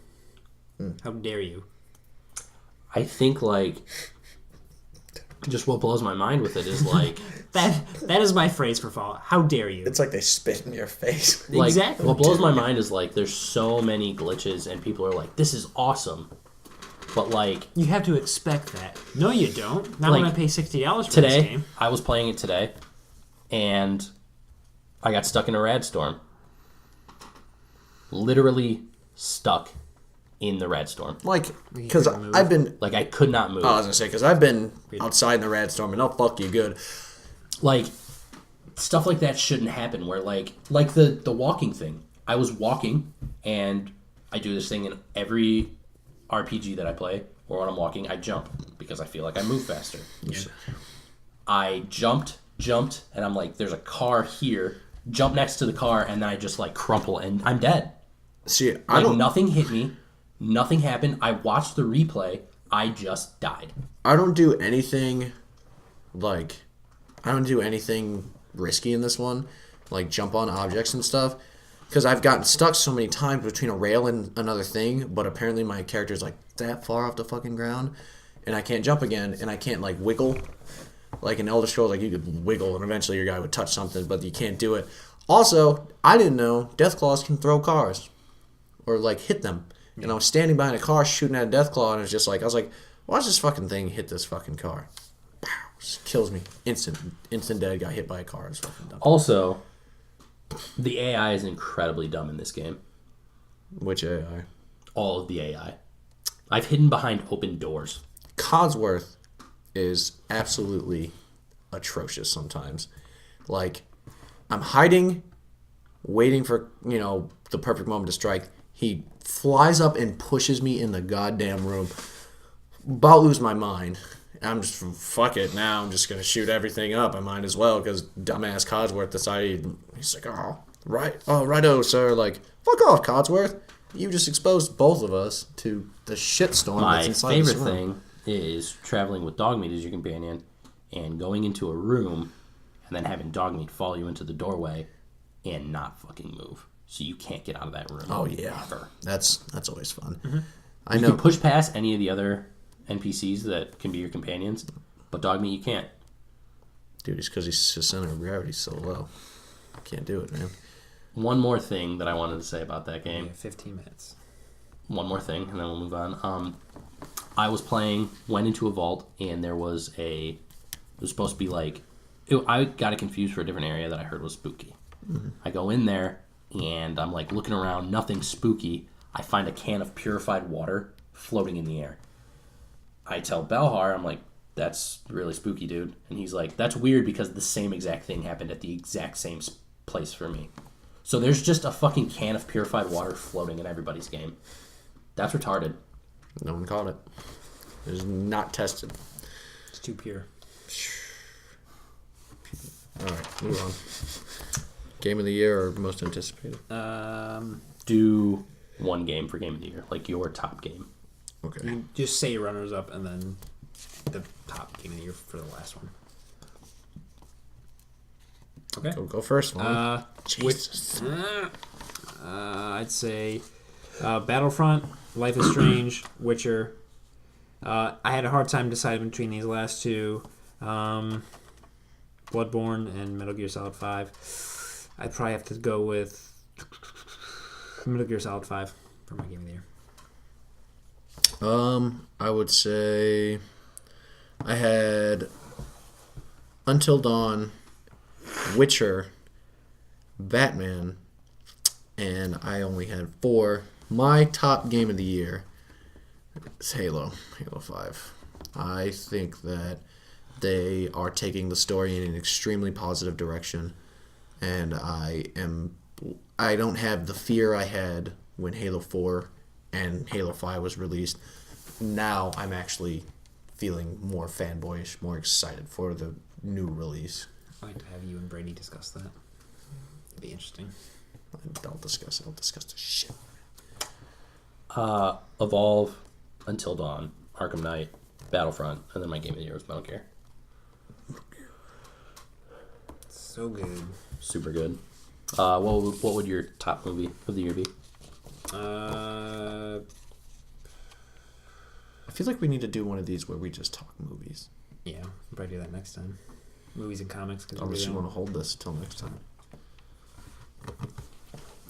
How dare you? I think, like, just what blows my mind with it is, like... that is my phrase for Fallout. How dare you? It's like they spit in your face. Like, exactly. What blows my mind is, like, there's so many glitches, and people are like, this is awesome. But, like... You have to expect that. No, you don't. Not like, when I pay $60 for today, this game. I was playing it today, and I got stuck in a rad storm. Literally stuck in the rad storm. Like, because I've been... Like, I could not move. I was going to say, because I've been outside in the rad storm, and I'll fuck you good. Like, stuff like that shouldn't happen, where, like the walking thing. I was walking, and I do this thing in every RPG that I play, where when I'm walking, I jump, because I feel like I move faster. Yeah. I jumped, and I'm like, there's a car here. Jump next to the car, and then I just, like, crumple, and I'm dead. See, Nothing hit me. Nothing happened. I watched the replay. I just died. I don't do anything, like... I don't do anything risky in this one, like jump on objects and stuff, because I've gotten stuck so many times between a rail and another thing, but apparently my character's like that far off the fucking ground, and I can't jump again, and I can't like wiggle. Like in Elder Scrolls, like you could wiggle and eventually your guy would touch something, but you can't do it. Also, I didn't know Deathclaws can throw cars, or like hit them. And I was standing behind a car shooting at a Deathclaw, and it was just like, I was like, watch this fucking thing hit this fucking car. Just kills me. Instant dead. Got hit by a car. It's fucking dumb. Also, The AI is incredibly dumb in this game. Which AI? All of the AI. I've hidden behind open doors. Codsworth is absolutely atrocious sometimes. Like, I'm hiding, waiting for, the perfect moment to strike. He flies up and pushes me in the goddamn room. About lose my mind. I'm just, fuck it, now I'm just going to shoot everything up. I might as well, because dumbass Codsworth decided, he's like, righto, sir. Like, fuck off, Codsworth. You just exposed both of us to the shitstorm that's inside My favorite this room. thing is traveling with Dogmeat as your companion and going into a room and then having Dogmeat follow you into the doorway and not fucking move. So you can't get out of that room. Oh, yeah. Ever. That's always fun. Mm-hmm. I You know. can push past any of the other NPCs that can be your companions, but Dogmeat you can't. Dude, it's because his center of gravity's so low. Can't do it, man. One more thing that I wanted to say about that game. Yeah, 15 minutes. One more thing, and then we'll move on. I was went into a vault, and it was supposed to be like, I got it confused for a different area that I heard was spooky. Mm-hmm. I go in there, and I'm like looking around, nothing spooky. I find a can of purified water floating in the air. I tell Belhar, I'm like, that's really spooky, dude. And he's like, that's weird because the same exact thing happened at the exact same place for me. So there's just a fucking can of purified water floating in everybody's game. That's retarded. No one caught it. It was not tested. It's too pure. All right, move on. Game of the year or most anticipated? Do one game for game of the year, like your top game. Okay. You just say runners up and then the top game of the year for the last one. Okay. Go first, man. Jesus. I'd say Battlefront, Life is Strange, Witcher. I had a hard time deciding between these last two. Bloodborne and Metal Gear Solid 5. I'd probably have to go with Metal Gear Solid 5 for my game of the year. I would say I had Until Dawn, Witcher, Batman, and I only had 4. My top game of the year is Halo 5. I think that they are taking the story in an extremely positive direction, and I don't have the fear I had when Halo 4 and Halo 5 was released. Now I'm actually feeling more fanboyish, more excited for the new release. I'd like to have you and Brady discuss that. It'd be interesting. I'll discuss it. I'll discuss the shit. Evolve, Until Dawn, Arkham Knight, Battlefront, and then my game of the year was Metal Gear. So good. Super good. What would your top movie of the year be? I feel like we need to do one of these where we just talk movies. Yeah, we'll probably do that next time. Movies and comics. Unless you want to hold this till next time.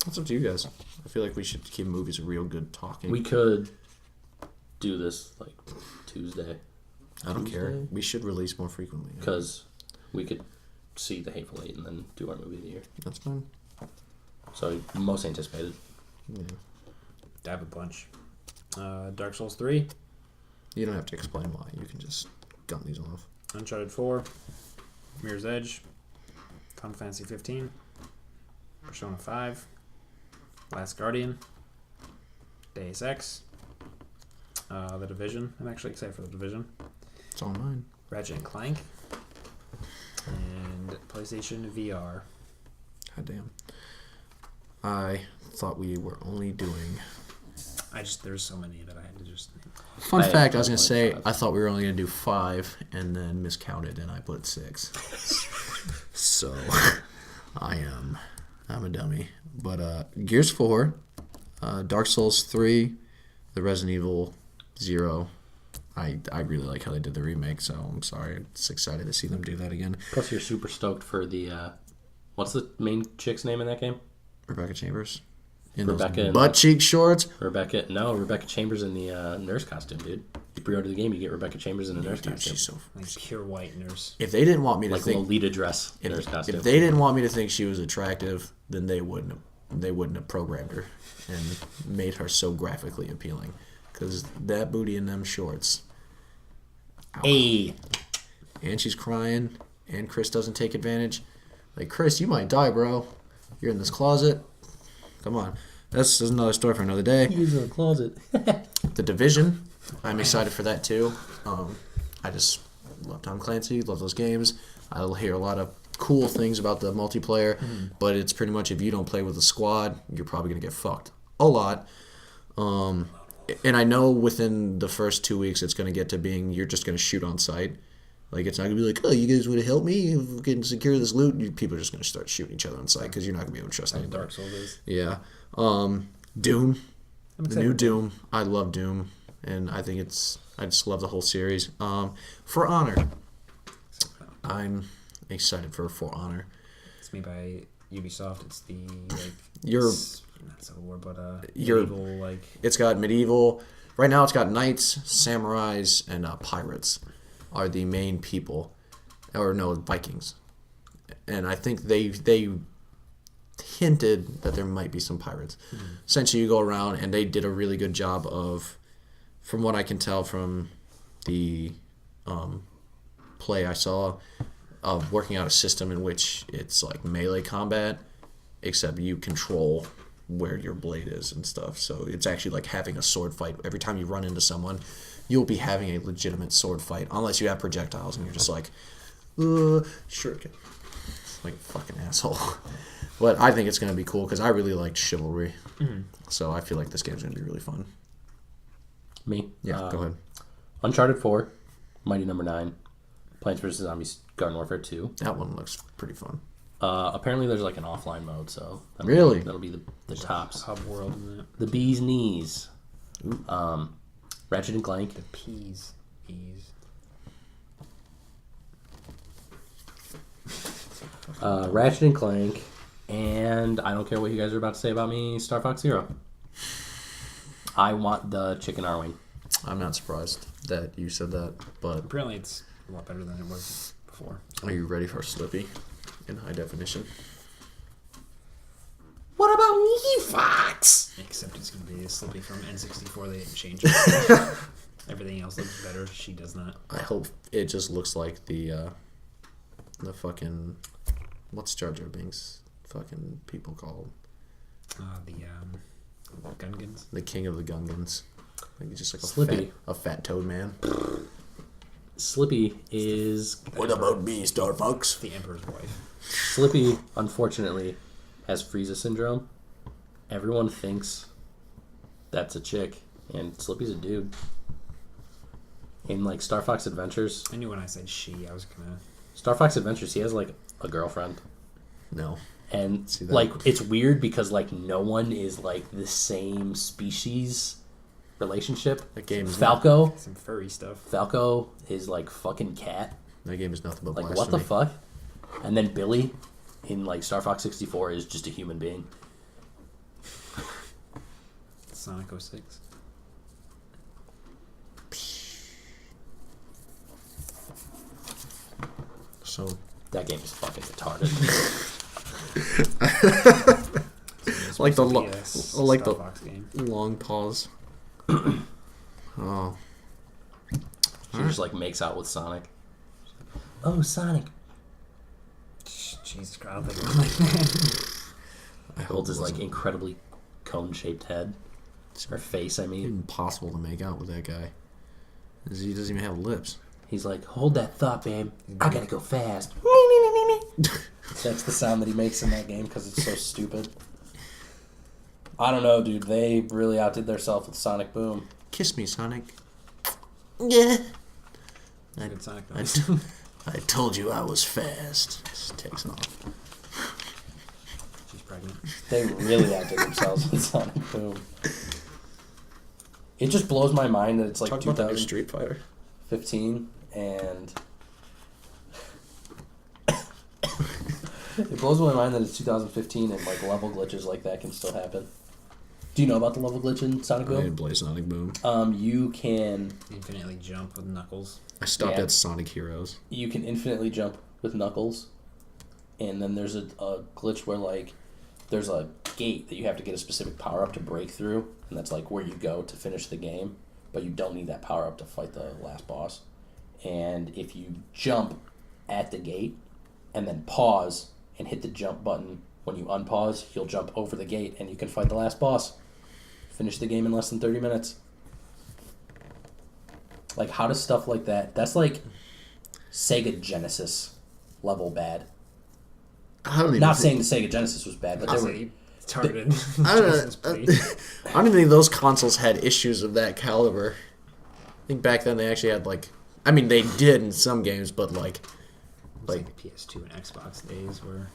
That's up to you guys. I feel like we should keep movies a real good talking. We could do this like Tuesday. I don't care. We should release more frequently. Because we could see The Hateful Eight and then do our movie of the year. That's fine. So, most anticipated. Yeah. I have a bunch. Dark Souls 3, You don't have to explain why. You can just gun these off. Uncharted 4, Mirror's Edge, Final Fantasy 15, Persona 5, Last Guardian, Deus Ex, The Division. I'm actually excited for The Division. It's all mine. Ratchet and Clank, and PlayStation VR. God damn. I thought we were only doing... There's so many that I had to just... Fun I have fact, I was going to say, 5. I thought we were only going to do 5 and then miscounted and I put 6. So, I'm a dummy. But Gears 4, Dark Souls 3, the Resident Evil 0. I really like how they did the remake, so I'm sorry. I'm just excited to see them do that again. Plus, you're super stoked for the... what's the main chick's name in that game? Rebecca Chambers. In Rebecca those and- butt cheek shorts. Rebecca Chambers in the nurse costume, dude. You pre-order the game, you get Rebecca Chambers in a nurse Dude, costume. she's so. Like pure white nurse. If they didn't want me to Like a think, Lolita dress nurse costume. if they didn't want me to think she was attractive, then they wouldn't have programmed her and made her so graphically appealing. Because that booty in them shorts. Ow. Hey. And she's crying, and Chris doesn't take advantage. Like, Chris, you might die, bro. You're in this closet. Come on. That's another story for another day. He's in the closet. The Division. I'm excited for that, too. I just love Tom Clancy, love those games. I'll hear a lot of cool things about the multiplayer, but it's pretty much if you don't play with a squad, you're probably going to get fucked a lot. And I know within the first 2 weeks it's going to get to being you're just going to shoot on sight. Like, it's not going to be like, oh, you guys would have helped me getting secure this loot. People are just going to start shooting each other on sight because you're not going to be able to trust Like anybody. Dark Souls is. Yeah. Doom. I'm The excited new for Doom. I love Doom. And I think I just love the whole series. For Honor. I'm excited for Honor. It's made by Ubisoft. It's the like. You're Not Civil War, but You're- medieval like. It's got medieval. Right now, it's got knights, samurais, and pirates are the main people, or no, Vikings. And I think they hinted that there might be some pirates. Essentially, you go around, and they did a really good job of, from what I can tell from the play I saw, of working out a system in which it's like melee combat, except you control where your blade is and stuff. So it's actually like having a sword fight. Every time you run into someone, you'll be having a legitimate sword fight, unless you have projectiles and you're just like, shuriken. Like a fucking asshole. But I think it's going to be cool because I really like Chivalry. So I feel like this game's going to be really fun. Me? Yeah, go ahead. Uncharted 4, Mighty Number 9, Plants vs. Zombies Garden Warfare 2. That one looks pretty fun. Apparently there's like an offline mode, so Really? that'll be the tops. Hub world in that. The bee's knees. Ratchet and Clank. The peas. Ratchet and Clank, and I don't care what you guys are about to say about me, Star Fox Zero. I want the chicken R-Wing. I'm not surprised that you said that, but Apparently, it's a lot better than it was before. are you ready for Slippy in high definition? What about me, Fox? Except it's going to be a Slippy from N64. They didn't change it. Everything else looks better. She does not. I hope it just looks like the fucking, what's Jar Jar Binks' fucking people called? The Gungans. The king of the Gungans. Like he's just like Slippy. a fat toad man. Slippy is... What about me, Star Fox? The Emperor's wife. Slippy, unfortunately, has Frieza syndrome. Everyone thinks that's a chick, and Slippy's a dude. In, like, Star Fox Adventures... I knew when I said she, I was going to... Star Fox Adventures, he has, like, a girlfriend. No. And, See that? like, it's weird because, like, no one is, like, the same species relationship. That game is Falco. Some furry stuff. Falco is, like, fucking cat. That game is nothing but Like, blasphemy. what the fuck? And then Billy in, like, Star Fox 64 is just a human being. Sonic 06. So That game is fucking retarded. like the Yes, like Star the Fox game. long pause. Oh, She just, like, makes out with Sonic. Oh, Sonic. Jesus Christ, I don't think it was like that. I hope Holds it his, like, wasn't incredibly cone-shaped head. Or face, I mean. impossible to make out with that guy. 'Cause he doesn't even have lips. He's like, hold that thought, babe. I gotta go fast. That's the sound that he makes in that game because it's so stupid. I don't know, dude. They really outdid themselves with Sonic Boom. Kiss me, Sonic. Yeah. It's a good Sonic though. I told you I was fast. Just takes off. She's pregnant. They really outdid themselves with Sonic Boom. It just blows my mind that it's like Talk about the new 2015 Street Fighter. and it blows my mind that it's 2015 and like level glitches like that can still happen. Do you know about the level glitch in Sonic I didn't Boom? play Sonic Boom. You can Infinitely jump with Knuckles. I stopped Yeah. at Sonic Heroes. infinitely jump with Knuckles, and then there's a glitch where like there's a gate that you have to get a specific power up to break through, and that's like where you go to finish the game, but you don't need that power up to fight the last boss. And if you jump at the gate and then pause and hit the jump button when you unpause, you'll jump over the gate and you can fight the last boss. Finish the game in less than 30 minutes. Like, how does stuff like that... That's like Sega Genesis level bad. I don't even Not think, saying the Sega Genesis was bad, but they were... Targeted. I don't know. I don't even think those consoles had issues of that caliber. I think back then they actually had like... I mean, they did in some games, but like Like the PS2 and Xbox days where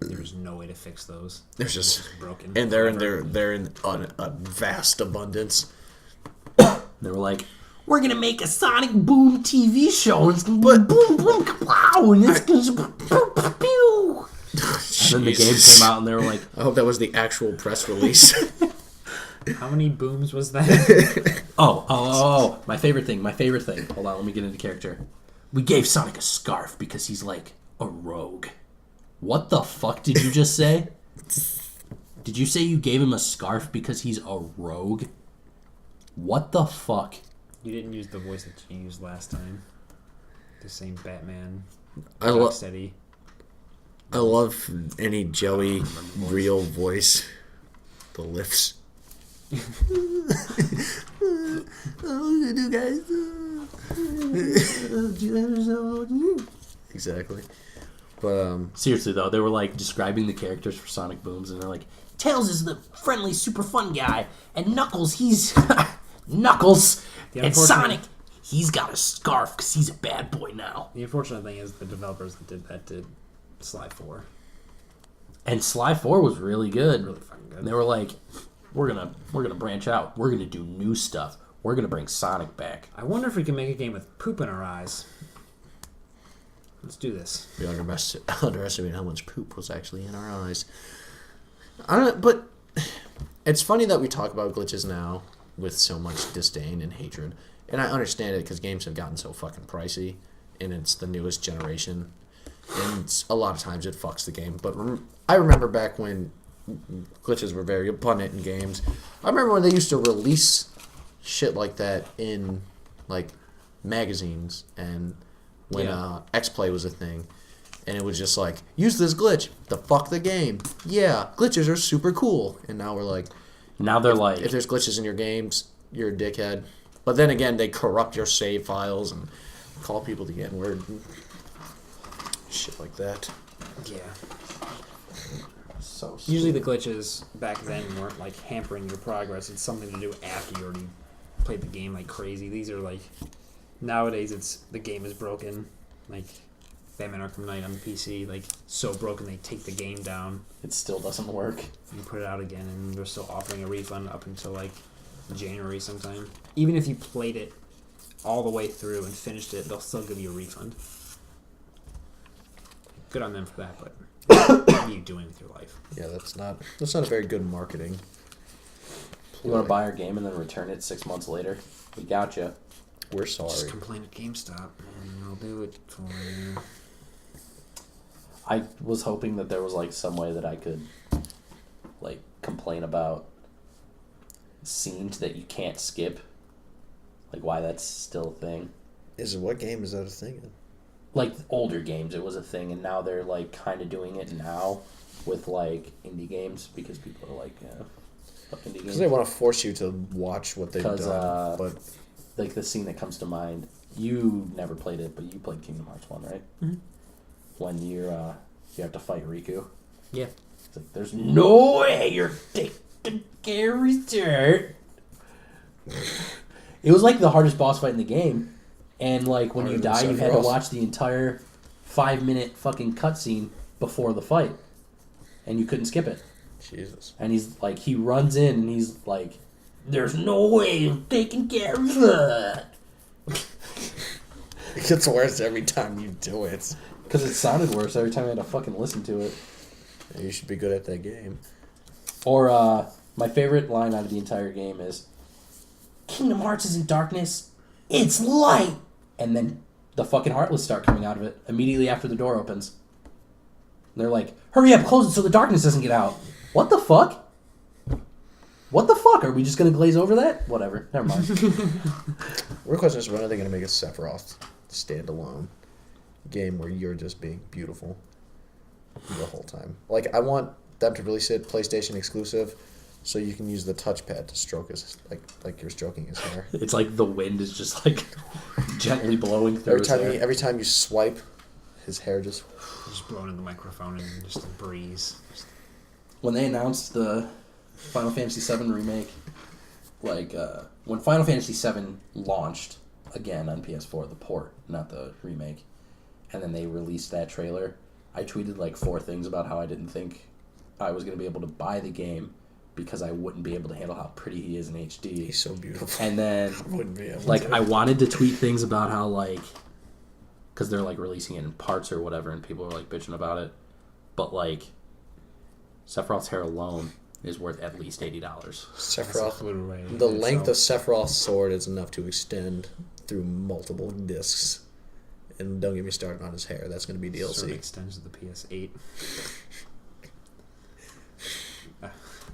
there was no way to fix those. there's It was just... broken. And they're in a vast abundance. They were like, we're going to make a Sonic Boom TV show, and it's going to be boom, boom, kapow, and it's going to be pew, pew, pew. And then the game came out, and they were like... I hope that was the actual press release. How many booms was that? Oh, my favorite thing. Hold on, let me get into character. We gave Sonic a scarf because he's like a rogue. What the fuck did you just say? Did you say you gave him a scarf because he's a rogue? What the fuck? You didn't use the voice that you used last time. The same Batman. I love Rocksteady. any Joey real voice. The lifts. Exactly. But Seriously though, they were like describing the characters for Sonic Booms, and they're like, Tails is the friendly, super fun guy, and Knuckles, he's Knuckles, and unfortunate- Sonic, he's got a scarf because he's a bad boy now. The unfortunate thing is the developers that did that did Sly 4. And Sly 4 was really good. Really fucking good. And they were like, we're gonna branch out. We're gonna do new stuff. We're gonna bring Sonic back. I wonder if we can make a game with poop in our eyes. Let's do this. we underestimated how much poop was actually in our eyes. I don't know, but it's funny that we talk about glitches now with so much disdain and hatred. And I understand it because games have gotten so fucking pricey, and it's the newest generation. And a lot of times it fucks the game. But I remember back when glitches were very abundant in games. I remember when they used to release shit like that in like magazines, and when X-Play was a thing, and it was just like, use this glitch to fuck the game. Yeah, glitches are super cool. And now we're like, Now they're like, if there's glitches in your games, you're a dickhead. But then again, they corrupt your save files and call people the N-word. Shit like that. Yeah. so Usually the glitches back then weren't like hampering your progress. It's something to do after you already played the game like crazy. These are like nowadays it's the game is broken. Like Batman Arkham Knight on the PC, like so broken they take the game down. it still doesn't work. You put it out again and they're still offering a refund up until like January sometime. Even if you played it all the way through and finished it, they'll still give you a refund. Good on them for that, but what are you doing with your life? Yeah, that's not a very good marketing. You want to buy our game and then return it 6 months later? We got you. We're Just sorry. complain at GameStop and I'll do it for you. I was hoping that there was like some way that I could like complain about scenes that you can't skip. Like why that's still a thing. What game is that a thing in? Like older games it was a thing, and now they're like kind of doing it now with like indie games because people are like, yeah, fuck indie games. Because they want to force you to watch what they've done. 'Cause, but like the scene that comes to mind, you never played it, but you played Kingdom Hearts 1, right? Mhm. When you have to fight Riku. Yeah. It's like, there's no way you're taking Gary's dirt. It was like the hardest boss fight in the game. And like when you Harder than die, you had to Sephiroth. watch the entire 5-minute fucking cutscene before the fight. And you couldn't skip it. Jesus. And he's like, he runs in and he's like, there's no way you're taking Gary's dirt. It gets worse every time you do it. Because it sounded worse every time I had to fucking listen to it. You should be good at that game. Or My favorite line out of the entire game is, Kingdom Hearts isn't darkness, it's light! And then the fucking Heartless start coming out of it immediately after the door opens. And they're like, hurry up, close it so the darkness doesn't get out. What the fuck? What the fuck? Are we just going to glaze over that? Whatever. Never mind. Real question is, when are they going to make a Sephiroth standalone game where you're just being beautiful the whole time? Like, I want them to release it PlayStation exclusive so you can use the touchpad to stroke his, like you're stroking his hair. It's like the wind is just like gently blowing through his hair. Every time you swipe, his hair just blowing in the microphone and just a breeze. When they announced the Final Fantasy VII remake, like when Final Fantasy VII launched again on PS4, the port, not the remake, and then they released that trailer, I tweeted like 4 things about how I didn't think I was going to be able to buy the game because I wouldn't be able to handle how pretty he is in HD. He's so beautiful. And then, I wouldn't be able like, to. I wanted to tweet things about how, like, because they're, like, releasing it in parts or whatever, and people are, like, bitching about it. But, like, Sephiroth's hair alone is worth at least $80. Sephiroth, the length of Sephiroth's sword is enough to extend through multiple discs. And don't get me started on his hair. That's going to be DLC. Sword extends to the PS8.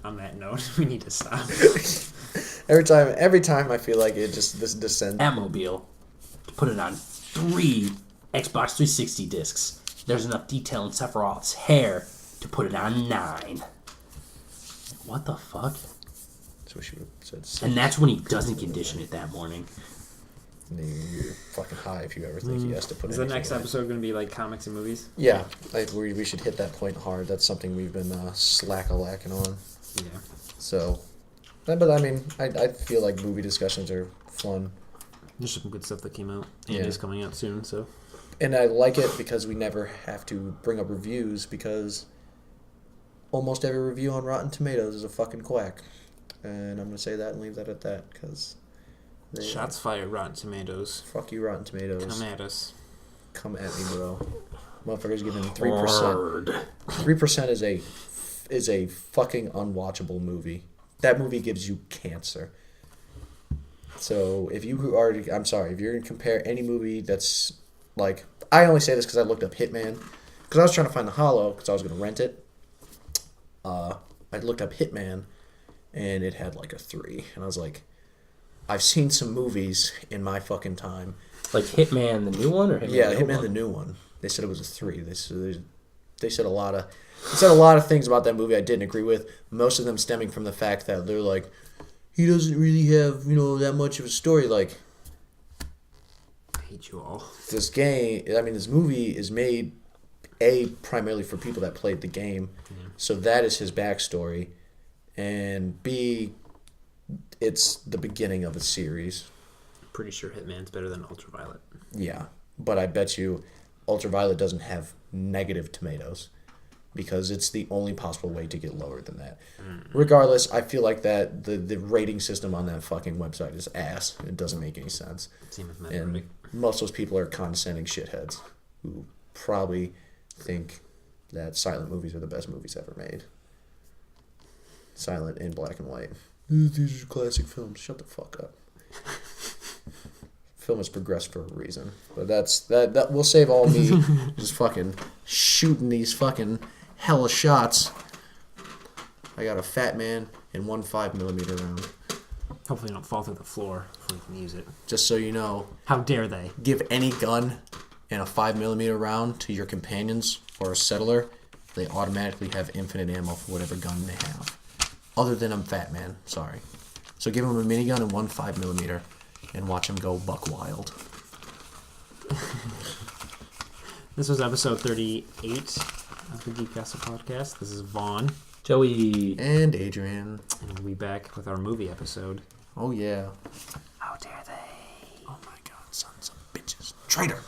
On that note, we need to stop. Every time I feel like it just this descends. Atmobile, to put it on 3 Xbox 360 discs. There's enough detail in Sephiroth's hair to put it on 9. What the fuck? That's what she said. And that's when he doesn't condition it that morning. You're fucking high if you ever think he has to put. Is the next episode going to be like comics and movies? Yeah, we should hit that point hard. That's something we've been slack-a-lacking on. Yeah. So, but I mean, I feel like movie discussions are fun. There's some good stuff that came out. And Yeah. is coming out soon, so. And I like it because we never have to bring up reviews because almost every review on Rotten Tomatoes is a fucking quack. And I'm going to say that and leave that at that because... Shots fired, Rotten Tomatoes. Fuck you, Rotten Tomatoes. Come at us. Come at me, bro. Motherfuckers giving 3%. 3% is a fucking unwatchable movie. That movie gives you cancer. So if you are, I'm sorry, if you're going to compare any movie that's like, I only say this because I looked up Hitman. Because I was trying to find The Hollow because I was going to rent it. I looked up Hitman and it had like a 3. And I was like, I've seen some movies in my fucking time. Like Hitman, the new one, or Hitman? Yeah, Hitman, the new one. They said it was a 3. They said a lot of things about that movie I didn't agree with. Most of them stemming from the fact that they're like, he doesn't really have that much of a story. Like, I hate you all. this movie is made primarily for people that played the game, so that is his backstory, and B, it's the beginning of a series. Pretty sure Hitman's better than Ultraviolet. Yeah, but I bet you Ultraviolet doesn't have negative tomatoes because it's the only possible way to get lower than that. Regardless, I feel like that the rating system on that fucking website is ass. It doesn't make any sense. Same with And Metacritic. most of those people are condescending shitheads who probably think that silent movies are the best movies ever made. Silent in black and white. These are classic films. Shut the fuck up. Film has progressed for a reason. But that will save all me just fucking shooting these fucking hella shots. I got a fat man and 1 5mm round. Hopefully you don't fall through the floor before you can use it. Just so you know, How dare they? give any gun and a 5mm round to your companions or a settler, they automatically have infinite ammo for whatever gun they have. Other than I'm fat man, sorry. So give him a minigun and 1 5mm and watch him go buck wild. This was episode 38 of the Geek podcast. This is Vaughn. Joey. And Adrian. And we'll be back with our movie episode. Oh yeah. How dare they? Oh my god, sons of bitches. Traitor.